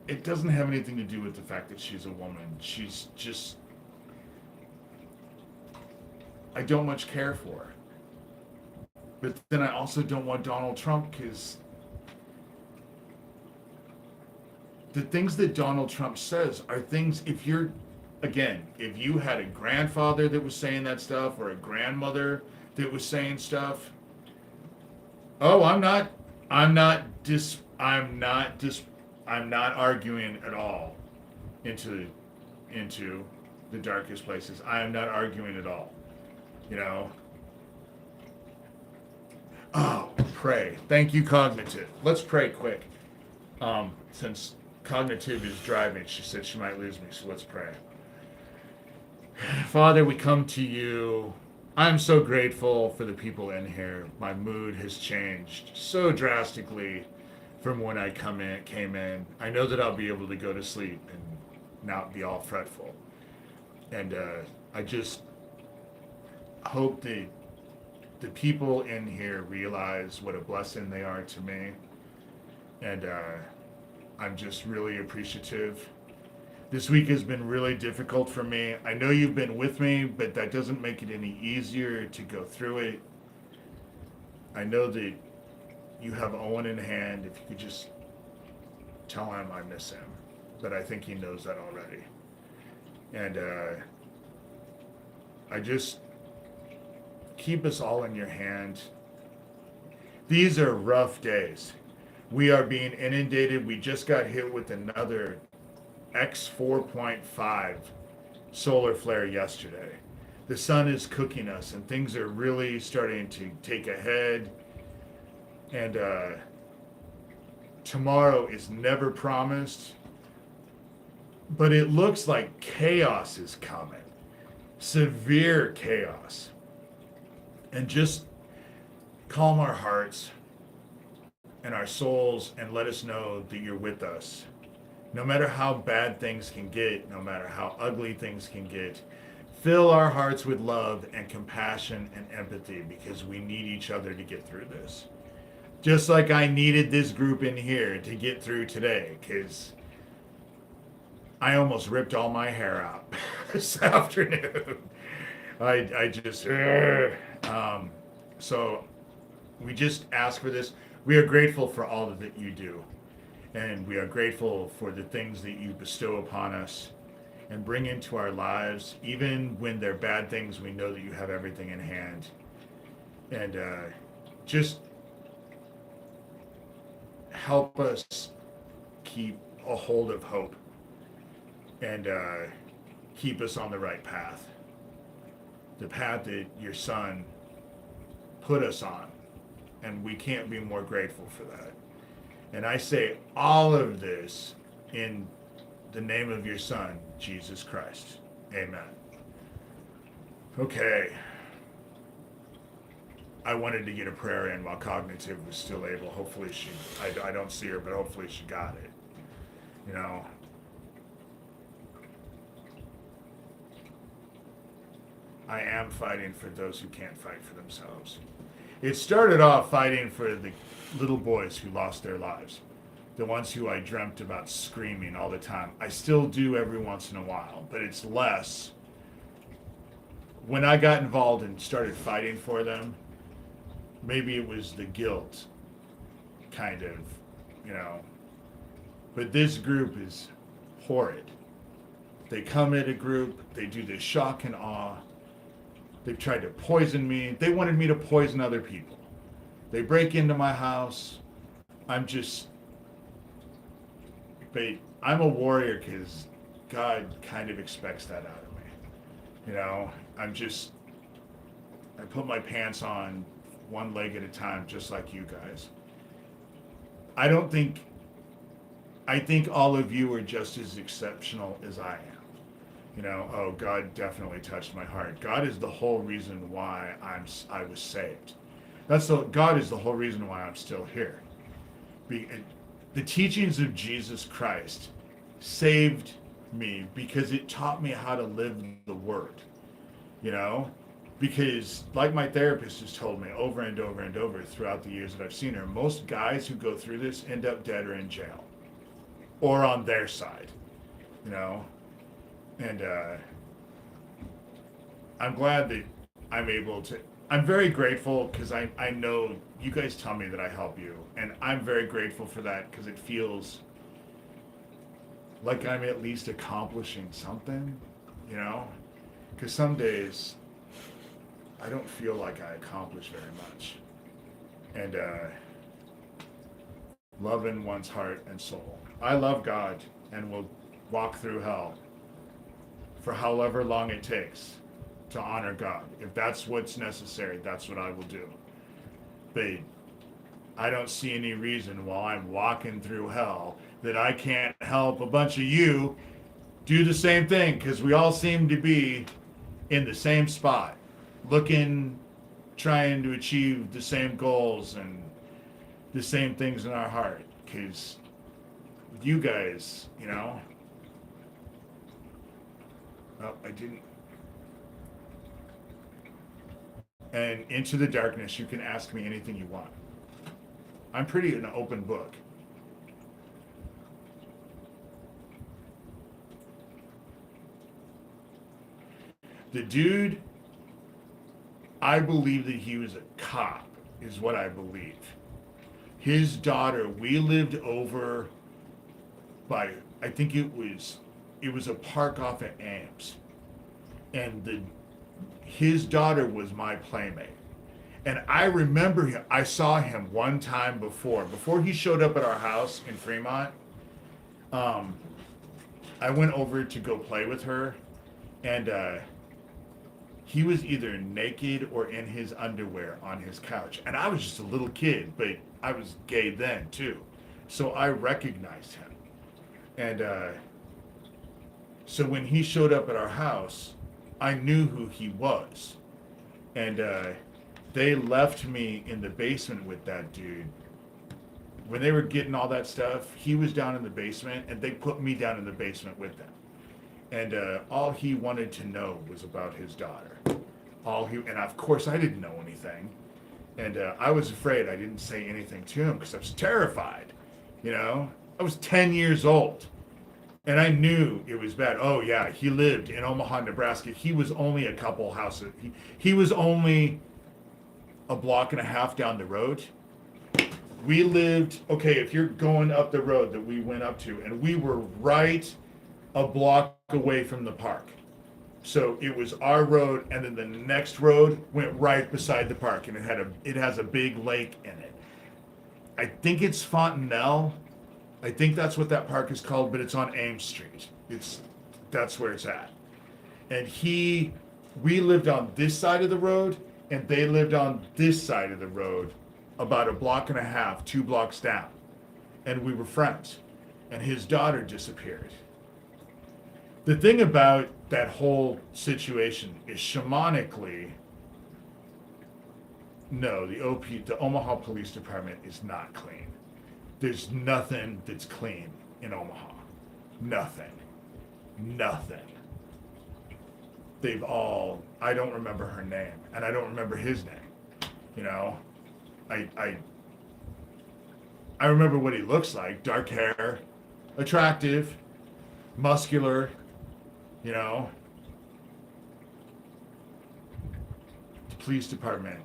It doesn't have anything to do with the fact that she's a woman. She's just, I don't much care for her. But then I also don't want Donald Trump because the things that Donald Trump says are things, if you had a grandfather that was saying that stuff or a grandmother that was saying stuff, I'm not arguing at all into the darkest places. I am not arguing at all, you know. Oh, pray. Thank you, Cognitive. Let's pray quick. Since Cognitive is driving, she said she might lose me, so let's pray. Father, we come to you. I'm so grateful for the people in here. My mood has changed so drastically from when I came in. I know that I'll be able to go to sleep and not be all fretful. And I just hope that the people in here realize what a blessing they are to me. And I'm just really appreciative. This week has been really difficult for me. I know you've been with me, but that doesn't make it any easier to go through it. I know that you have Owen in hand. If you could just tell him I miss him. But I think he knows that already. And I just keep us all in your hand. These are rough days. We are being inundated. We just got hit with another X4.5 solar flare yesterday. The sun is cooking us and things are really starting to take a head. And tomorrow is never promised, but it looks like chaos is coming. Severe chaos. And just calm our hearts and our souls and let us know that you're with us No matter how bad things can get, no matter how ugly things can get, fill our hearts with love and compassion and empathy, because we need each other to get through this. Just like I needed this group in here to get through today, because I almost ripped all my hair out this afternoon. I just, so we just ask for this. We are grateful for all that you do. And we are grateful for the things that you bestow upon us and bring into our lives. Even when they're bad things, we know that you have everything in hand. And just help us keep a hold of hope and keep us on the right path. The path that your son put us on. And we can't be more grateful for that. And I say all of this in the name of your son, Jesus Christ. Amen. Okay. I wanted to get a prayer in while Cognitive was still able. Hopefully I don't see her, but hopefully she got it. You know, I am fighting for those who can't fight for themselves. It started off fighting for the little boys who lost their lives, the ones who I dreamt about screaming all the time. I still do every once in a while, but it's less. When I got involved and started fighting for them, maybe it was the guilt, kind of, you know. But this group is horrid. They come at a group, they do this shock and awe. They've tried to poison me. They wanted me to poison other people. They break into my house. But I'm a warrior because God kind of expects that out of me. You know, I put my pants on one leg at a time, just like you guys. I think all of you are just as exceptional as I am. You know, oh, God definitely touched my heart. God is the whole reason why I was saved. God is the whole reason why I'm still here. The teachings of Jesus Christ saved me because it taught me how to live the word. You know, because like my therapist has told me over and over and over throughout the years that I've seen her, most guys who go through this end up dead or in jail or on their side. You know. And I'm glad that I'm very grateful because I know you guys tell me that I help you. And I'm very grateful for that because it feels like I'm at least accomplishing something, you know? Because some days I don't feel like I accomplish very much. And loving one's heart and soul. I love God and will walk through hell for however long it takes to honor God. If that's what's necessary, that's what I will do. But I don't see any reason while I'm walking through hell that I can't help a bunch of you do the same thing, because we all seem to be in the same spot, trying to achieve the same goals and the same things in our heart. Because with you guys, you know, oh, I didn't. And Into the Darkness, you can ask me anything you want. I'm pretty an open book. The dude, I believe that he was a cop, is what I believe. His daughter, we lived over by, I think it was a park off at Ames. And his daughter was my playmate. And I remember him, I saw him one time before he showed up at our house in Fremont. I went over to go play with her, and he was either naked or in his underwear on his couch. And I was just a little kid, but I was gay then too. So I recognized him. And so when he showed up at our house, I knew who he was. And they left me in the basement with that dude when they were getting all that stuff, he was down in the basement, and they put me down in the basement with them. And all he wanted to know was about his daughter. And of course I didn't know anything. And I was afraid. I didn't say anything to him because I was terrified. You know, I was 10 years old. And I knew it was bad. Oh, yeah, he lived in Omaha, Nebraska. He was only a couple houses. He was only a block and a half down the road. We lived, okay, if you're going up the road that we went up to, and we were right a block away from the park. So it was our road, and then the next road went right beside the park, and it has a big lake in it. I think it's Fontenelle. I think that's what that park is called, but it's on Ames Street. That's where it's at. And we lived on this side of the road, and they lived on this side of the road, about a block and a half, 2 blocks down. And we were friends. And his daughter disappeared. The thing about that whole situation is shamanically, no, the Omaha Police Department is not clean. There's nothing that's clean in Omaha. Nothing. I don't remember her name, and I don't remember his name. You know, I remember what he looks like. Dark hair, attractive, muscular, you know. The police department.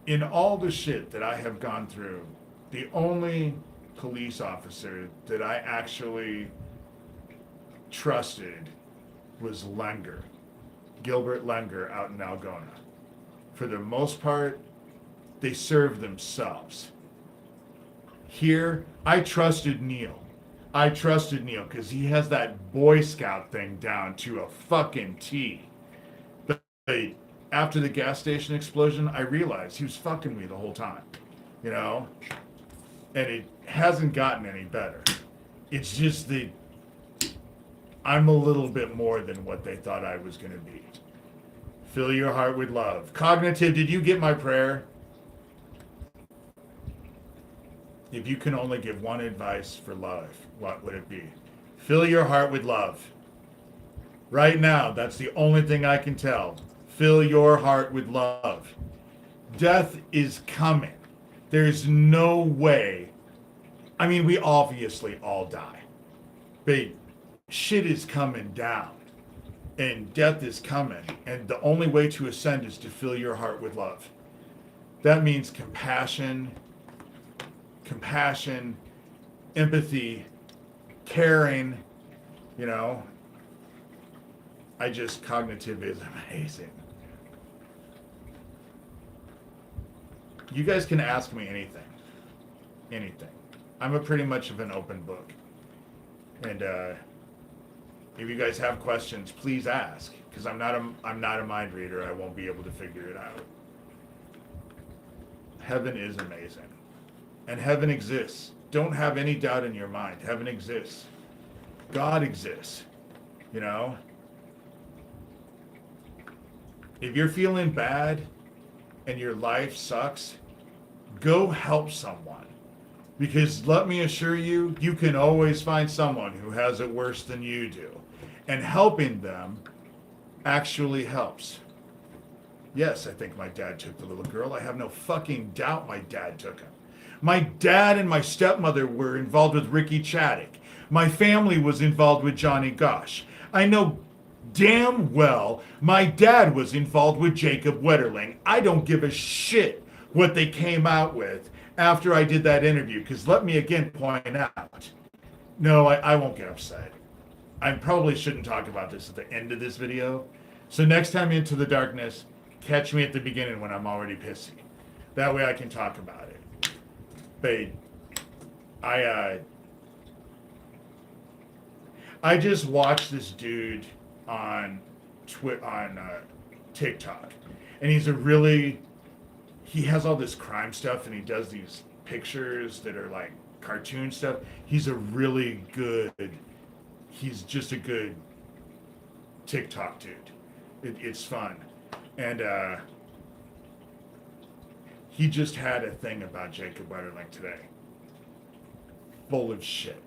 In all the shit that I have gone through, the only police officer that I actually trusted was Lenger, Gilbert Lenger out in Algona. For the most part, they serve themselves. Here, I trusted Neil because he has that Boy Scout thing down to a fucking T. But after the gas station explosion, I realized he was fucking me the whole time, you know? And it hasn't gotten any better. It's just that I'm a little bit more than what they thought I was going to be. Fill your heart with love. Cognitive, did you get my prayer? If you can only give one advice for love, what would it be? Fill your heart with love. Right now, that's the only thing I can tell. Fill your heart with love. Death is coming. There's no way. I mean, we obviously all die. But shit is coming down. And death is coming. And the only way to ascend is to fill your heart with love. That means compassion, empathy, caring, you know. Cognitive is amazing. You guys can ask me anything. I'm pretty much of an open book. And if you guys have questions, please ask, because I'm not a mind reader. I won't be able to figure it out. Heaven is amazing. And heaven exists. Don't have any doubt in your mind. Heaven exists. God exists. You know? If you're feeling bad and your life sucks, go help someone. Because let me assure you, you can always find someone who has it worse than you do. And helping them actually helps. Yes, I think my dad took the little girl. I have no fucking doubt my dad took him. My dad and my stepmother were involved with Ricky Chaddick. My family was involved with Johnny Gosh. I know damn well my dad was involved with Jacob Wetterling. I don't give a shit what they came out with after I did that interview, because let me again point out, no, I won't get upset. I probably shouldn't talk about this at the end of this video. So next time Into the Darkness, catch me at the beginning when I'm already pissy. That way I can talk about it. But I just watched this dude on TikTok, and he has all this crime stuff, and he does these pictures that are like cartoon stuff. He's just a good TikTok dude. It's fun. And he just had a thing about Jacob Wetterling today. Full of shit.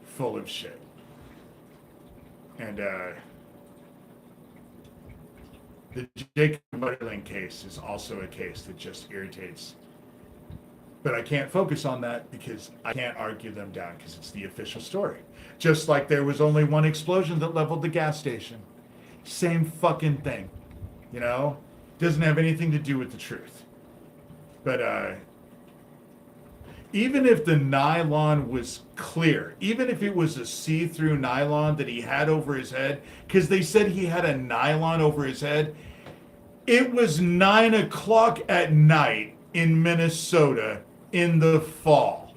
Full of shit. And the Jacob Wetterling case is also a case that just irritates. But I can't focus on that because I can't argue them down because it's the official story. Just like there was only one explosion that leveled the gas station. Same fucking thing. You know? Doesn't have anything to do with the truth. But even if the nylon was clear, even if it was a see-through nylon that he had over his head, because they said he had a nylon over his head, it was 9 o'clock at night in Minnesota in the fall.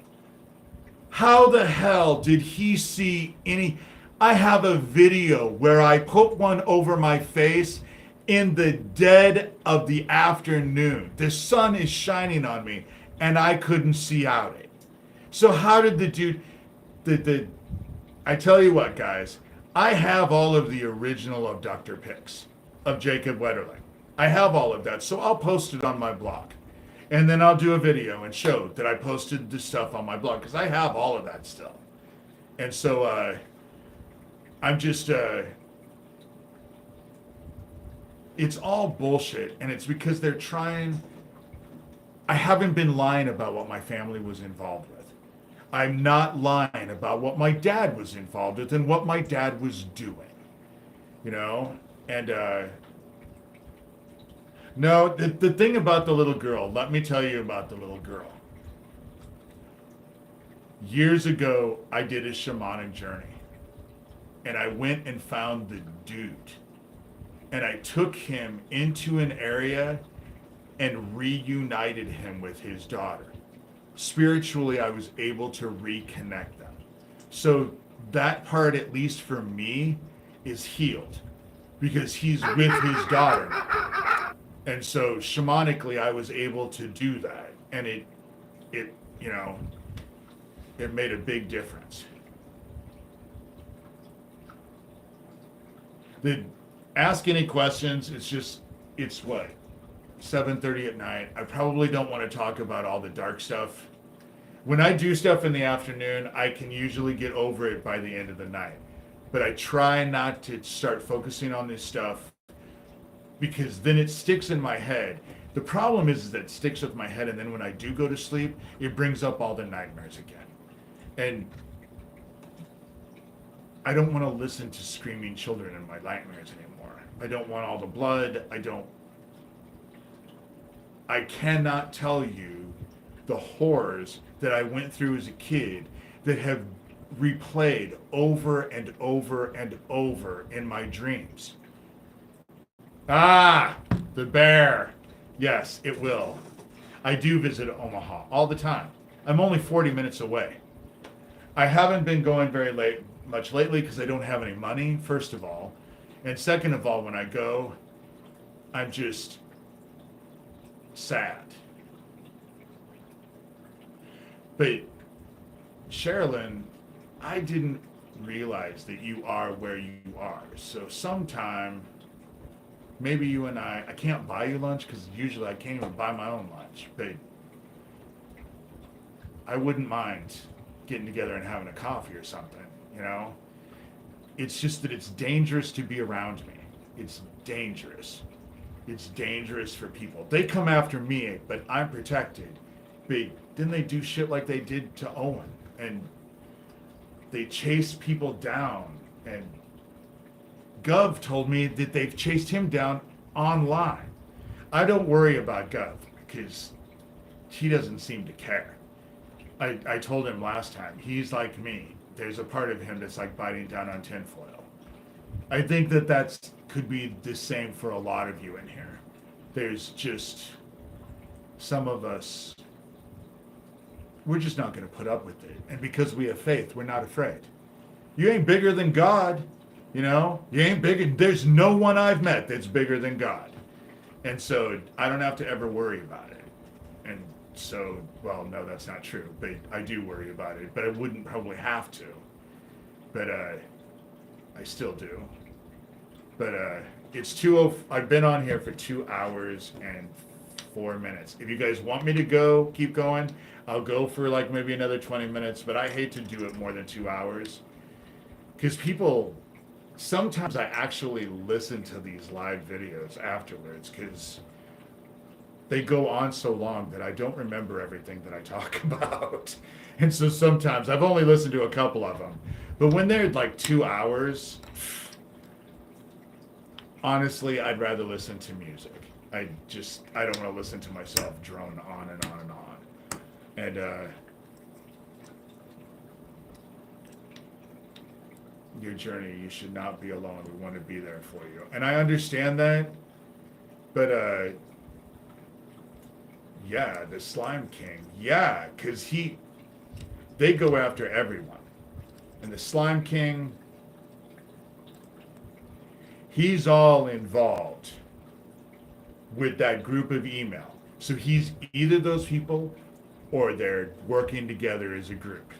How the hell did he see any? I have a video where I put one over my face in the dead of the afternoon. The sun is shining on me and I couldn't see out it. So how did the dude, I tell you what, guys, I have all of the original abductor pics of Jacob Wetterling. I have all of that, so I'll post it on my blog. And then I'll do a video and show that I posted the stuff on my blog, because I have all of that still. And so I'm just, it's all bullshit, and it's because they're trying. I haven't been lying about what my family was involved with. I'm not lying about what my dad was involved with and what my dad was doing. You know? And, no, the thing about the little girl, let me tell you about the little girl. Years ago, I did a shamanic journey. And I went and found the dude. And I took him into an area and reunited him with his daughter. Spiritually, I was able to reconnect them. So that part, at least for me, is healed because he's with his daughter now. And so shamanically, I was able to do that. And it you know, it made a big difference. Ask any questions. It's what? 7:30 at night. I probably don't want to talk about all the dark stuff. When I do stuff in the afternoon, I can usually get over it by the end of the night. But I try not to start focusing on this stuff because then it sticks in my head. The problem is that it sticks with my head, and then when I do go to sleep, it brings up all the nightmares again. And I don't want to listen to screaming children in my nightmares anymore. I don't want all the blood. I cannot tell you the horrors that I went through as a kid that have replayed over and over and over in my dreams. Ah, the bear. Yes, it will. I do visit Omaha all the time. I'm only 40 minutes away. I haven't been going very much lately because I don't have any money, first of all. And second of all, when I go, I'm just sad. But Sherilyn, I didn't realize that you are where you are. So sometime, maybe you and I can't buy you lunch because usually I can't even buy my own lunch, but I wouldn't mind getting together and having a coffee or something, you know? It's just that it's dangerous to be around me. It's dangerous. It's dangerous for people. They come after me, but I'm protected. But then they do shit like they did to Owen, and they chase people down. And Gov told me that they've chased him down online. I don't worry about Gov because he doesn't seem to care. I told him last time, he's like me. There's a part of him that's like biting down on tinfoil. I think that could be the same for a lot of you in here. There's just some of us, we're just not going to put up with it. And because we have faith, we're not afraid. You ain't bigger than God, you know? You ain't bigger. There's no one I've met that's bigger than God. And so I don't have to ever worry about it. And so, well, no, that's not true. But I do worry about it. But I wouldn't probably have to. But I still do. But it's I've been on here for 2 hours and 4 minutes. If you guys want me to keep going, I'll go for like maybe another 20 minutes, but I hate to do it more than 2 hours. Because sometimes I actually listen to these live videos afterwards because they go on so long that I don't remember everything that I talk about. And so sometimes I've only listened to a couple of them. But when they're like 2 hours, honestly, I'd rather listen to music. I don't want to listen to myself drone on and on and on. And your journey, you should not be alone. We want to be there for you. And I understand that, but yeah, the Slime King, yeah, because they go after everyone. And the Slime King, he's all involved with that group of email. So he's either those people or they're working together as a group.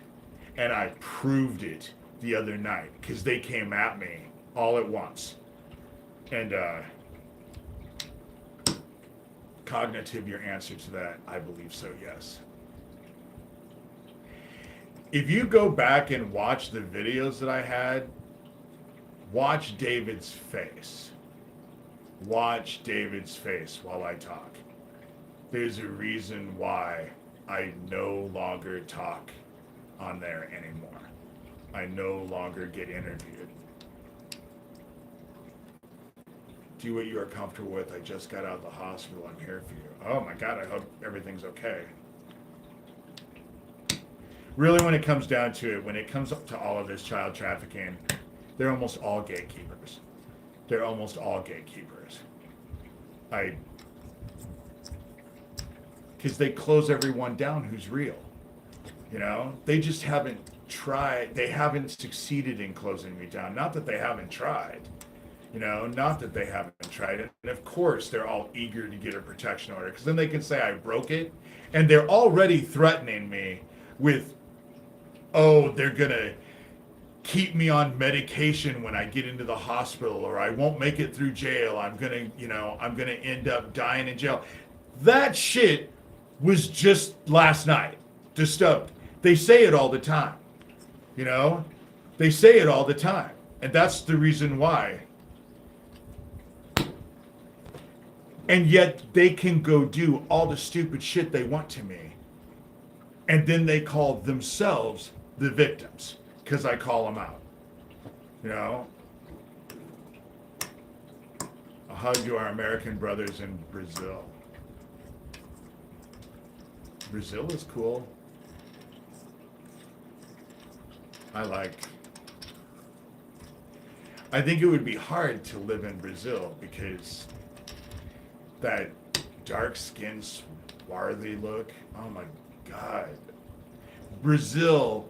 And I proved it the other night because they came at me all at once. And cognitive, your answer to that, I believe so, yes. If you go back and watch the videos that I had, watch David's face. Watch David's face while I talk. There's a reason why I no longer talk on there anymore. I no longer get interviewed. Do what you are comfortable with. I just got out of the hospital. I'm here for you. Oh my God, I hope everything's okay. Really, when it comes down to it, when it comes to all of this child trafficking, they're almost all gatekeepers. They're almost all gatekeepers. Because they close everyone down who's real. You know, they just haven't tried. They haven't succeeded in closing me down. Not that they haven't tried. You know, not that they haven't tried it. And of course, they're all eager to get a protection order because then they can say I broke it. And they're already threatening me with, oh, they're going to keep me on medication when I get into the hospital, or I won't make it through jail. I'm going to end up dying in jail. That shit was just last night. They say it all the time. You know, they say it all the time. And that's the reason why. And yet they can go do all the stupid shit they want to me. And then they call themselves the victims because I call them out. You know? A hug to our American brothers in Brazil. Brazil is cool. I think it would be hard to live in Brazil because that dark skin, swarthy look, oh my God. Brazil,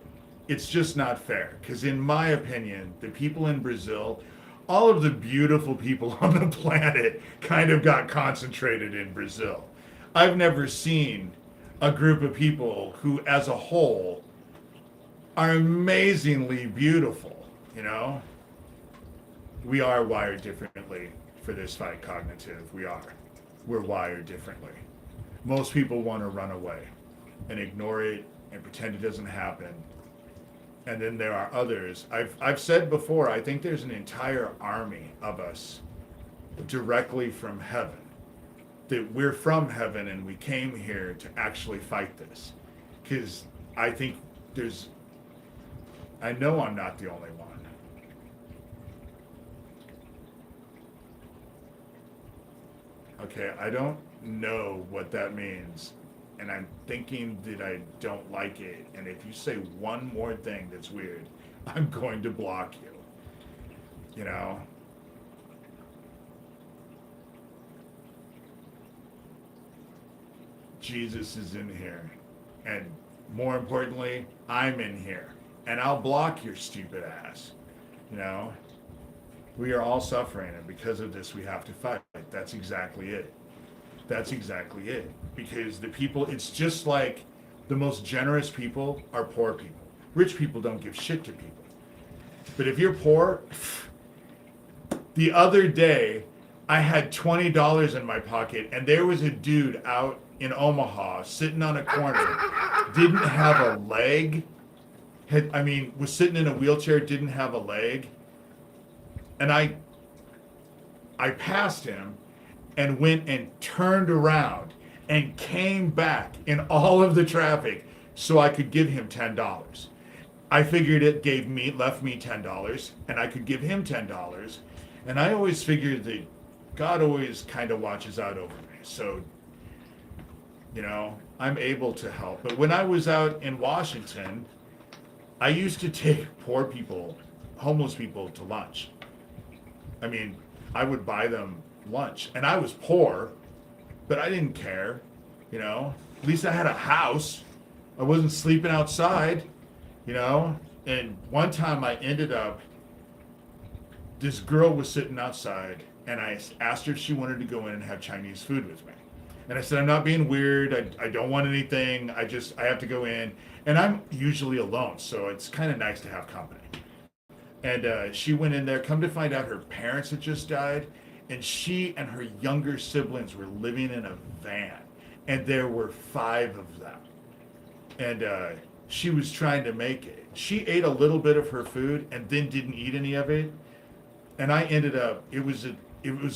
it's just not fair. Because in my opinion, the people in Brazil, all of the beautiful people on the planet kind of got concentrated in Brazil. I've never seen a group of people who, as a whole, are amazingly beautiful, you know? We are wired differently for this fight, cognitive. We are. We're wired differently. Most people want to run away and ignore it and pretend it doesn't happen. And then there are others. I've said before, I think there's an entire army of us directly from heaven. That we're from heaven and we came here to actually fight this. Because I think I know I'm not the only one. Okay, I don't know what that means, and I'm thinking that I don't like it, and if you say one more thing that's weird, I'm going to block you. You know? Jesus is in here, and more importantly, I'm in here, and I'll block your stupid ass. You know? We are all suffering, and because of this, we have to fight. That's exactly it. That's exactly it. Because the people, it's just like the most generous people are poor people. Rich people don't give shit to people. But if you're poor, the other day, I had $20 in my pocket, and there was a dude out in Omaha sitting on a corner, didn't have a leg, was sitting in a wheelchair, didn't have a leg, and I passed him and went and turned around and came back in all of the traffic so I could give him $10. I figured it left me $10, and I could give him $10, and I always figured that God always kind of watches out over me. So, I'm able to help. But when I was out in Washington, I used to take poor people, homeless people, to lunch. I would buy them lunch. And I was poor, but I didn't care, At least I had a house. I wasn't sleeping outside, And one time I ended up, this girl was sitting outside, and I asked her if she wanted to go in and have Chinese food with me. And I said, I'm not being weird. I don't want anything. I have to go in. And I'm usually alone, so it's kind of nice to have company. And she went in there. Come to find out, her parents had just died, and she and her younger siblings were living in a van, and there were 5 of them. And she was trying to make it. She ate a little bit of her food and then didn't eat any of it. And I ended up, it was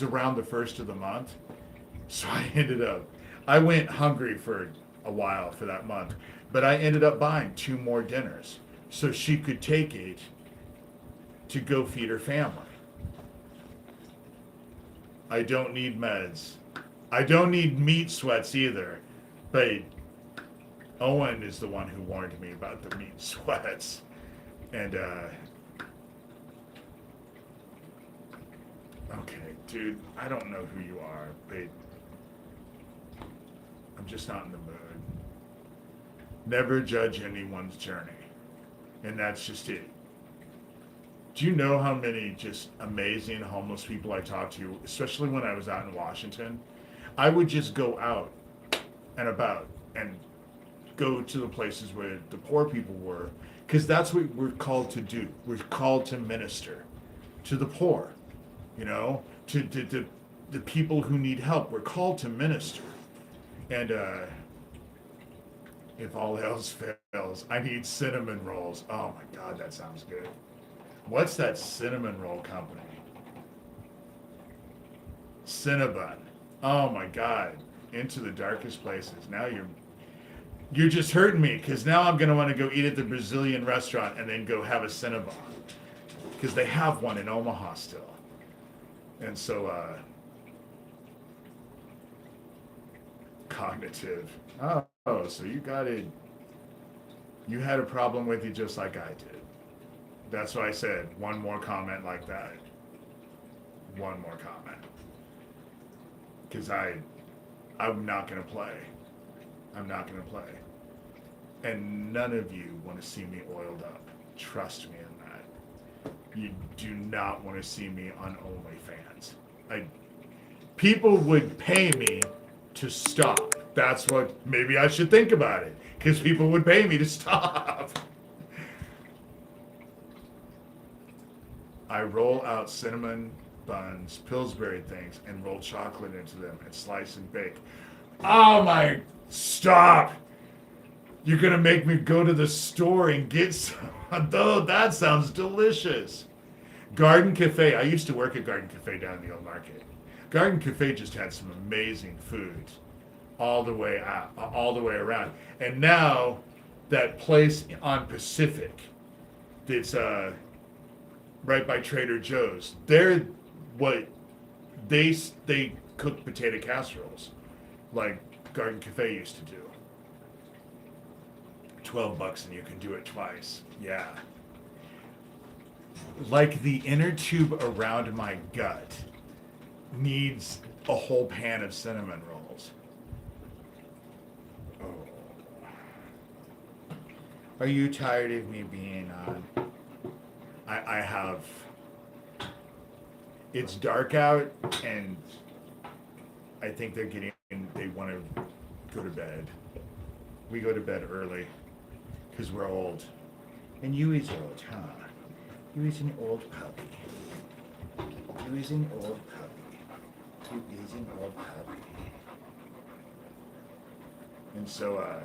around the first of the month. So I went hungry for a while for that month, but I ended up buying 2 more dinners so she could take it to go feed her family. I don't need meds. I don't need meat sweats either, but Owen is the one who warned me about the meat sweats. And, okay, dude, I don't know who you are, but I'm just not in the mood. Never judge anyone's journey. And that's just it. Do you know how many just amazing homeless people I talked to, especially when I was out in Washington? I would just go out and about and go to the places where the poor people were, because that's what we're called to do. We're called to minister to the poor, to the people who need help. We're called to minister. And if all else fails, I need cinnamon rolls. Oh my God, that sounds good. What's that cinnamon roll company? Cinnabon. Oh my God. Into the darkest places. Now you're just hurting me, because now I'm going to want to go eat at the Brazilian restaurant and then go have a Cinnabon, because they have one in Omaha still. And so, cognitive. Oh, so you got it. You had a problem with it just like I did. That's why I said one more comment like that. One more comment. Because I'm not going to play. I'm not going to play. And none of you want to see me oiled up. Trust me in that. You do not want to see me on OnlyFans. People would pay me to stop. That's what, maybe I should think about it. Because people would pay me to stop. I roll out cinnamon buns, Pillsbury things, and roll chocolate into them and slice and bake. Oh my, stop! You're gonna make me go to the store and get some. Though that sounds delicious. Garden Cafe. I used to work at Garden Cafe down in the old market. Garden Cafe just had some amazing food all the way out, all the way around. And now that place on Pacific, that's right by Trader Joe's. They cook potato casseroles like Garden Cafe used to do. $12 and you can do it twice. Yeah. Like the inner tube around my gut needs a whole pan of cinnamon rolls. Oh. Are you tired of me being on? I have. It's dark out, and I think they want to go to bed. We go to bed early because we're old. And you is old, huh? You is an old puppy. You is an old puppy. Who isn't a puppy? And so,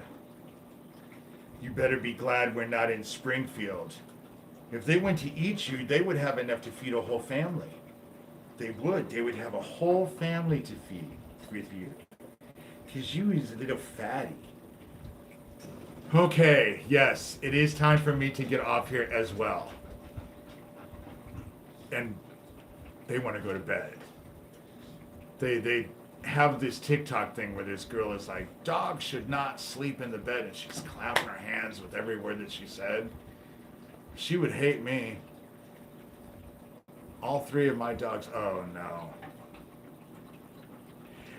you better be glad we're not in Springfield. If they went to eat you, they would have enough to feed a whole family. They would. They would have a whole family to feed with you. Because you is a little fatty. Okay, yes, it is time for me to get off here as well. And they want to go to bed. They have this TikTok thing where this girl is like, dogs should not sleep in the bed, and she's clapping her hands with every word that she said. She would hate me. All three of my dogs, oh no.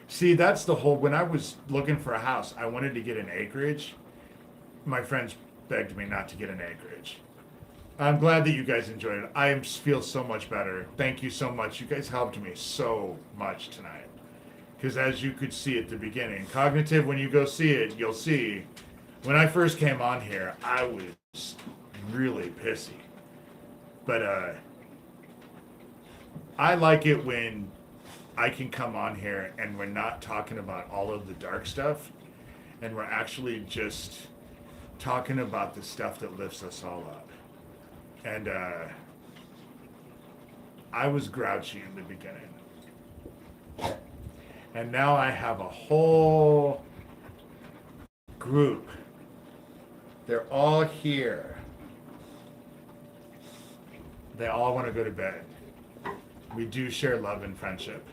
See, that's the whole, when I was looking for a house, I wanted to get an acreage. My friends begged me not to get an acreage. I'm glad that you guys enjoyed it. I feel so much better. Thank you so much. You guys helped me so much tonight. Because as you could see at the beginning, Cognitive, when you go see it, you'll see, when I first came on here, I was really pissy. But I like it when I can come on here and we're not talking about all of the dark stuff, and we're actually just talking about the stuff that lifts us all up. And I was grouchy in the beginning. And now I have a whole group. They're all here. They all want to go to bed. We do share love and friendship.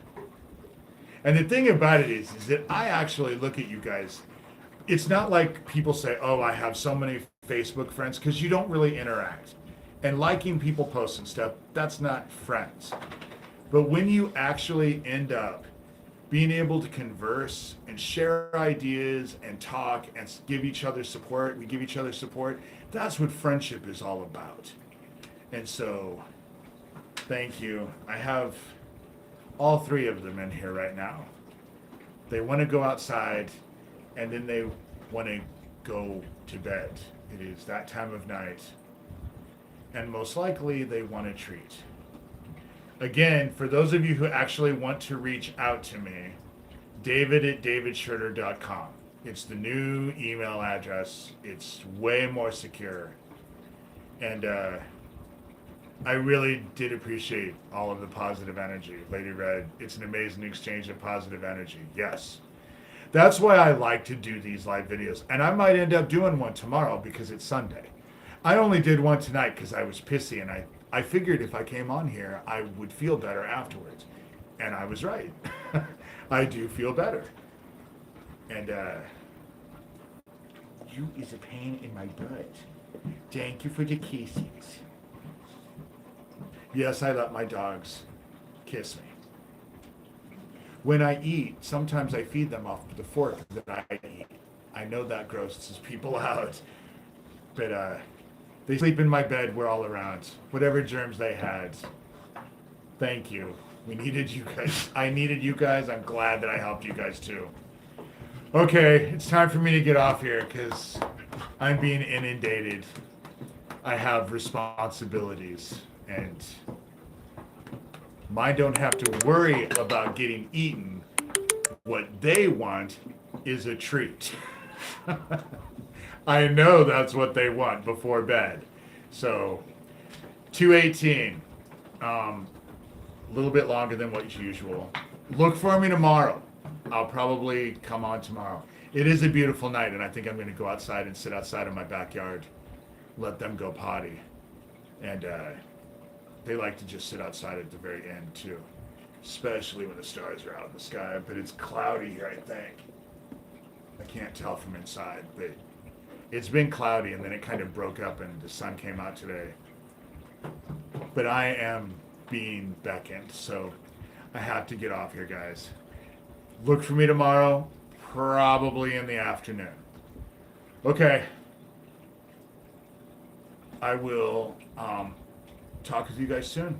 And the thing about it is that I actually look at you guys. It's not like people say, oh, I have so many Facebook friends, because you don't really interact. And liking people posts and stuff, that's not friends. But when you actually end up being able to converse and share ideas and talk and give each other support, we give each other support, that's what friendship is all about. And so, thank you. I have all three of them in here right now. They want to go outside, and then they want to go to bed. It is that time of night. And most likely they want a treat. Again, for those of you who actually want to reach out to me, david@davidshurter.com. It's the new email address. It's way more secure. And I really did appreciate all of the positive energy. Lady Red, it's an amazing exchange of positive energy. Yes. That's why I like to do these live videos. And I might end up doing one tomorrow because it's Sunday. I only did one tonight because I was pissy, and I figured if I came on here, I would feel better afterwards. And I was right. I do feel better. And you is a pain in my butt. Thank you for the kisses. Yes, I let my dogs kiss me. When I eat, sometimes I feed them off the fork that I eat. I know that grosses people out. But they sleep in my bed. We're all around. Whatever germs they had. Thank you. We needed you guys. I needed you guys. I'm glad that I helped you guys too. Okay, it's time for me to get off here because I'm being inundated. I have responsibilities, and mine don't have to worry about getting eaten. What they want is a treat. I know that's what they want before bed. So, 2:18. A little bit longer than what's usual. Look for me tomorrow. I'll probably come on tomorrow. It is a beautiful night, and I think I'm going to go outside and sit outside in my backyard. Let them go potty. And they like to just sit outside at the very end, too. Especially when the stars are out in the sky. But it's cloudy here, I think. I can't tell from inside, but it's been cloudy, and then it kind of broke up, and the sun came out today. But I am being beckoned, so I have to get off here, guys. Look for me tomorrow, probably in the afternoon. Okay. I will talk with you guys soon.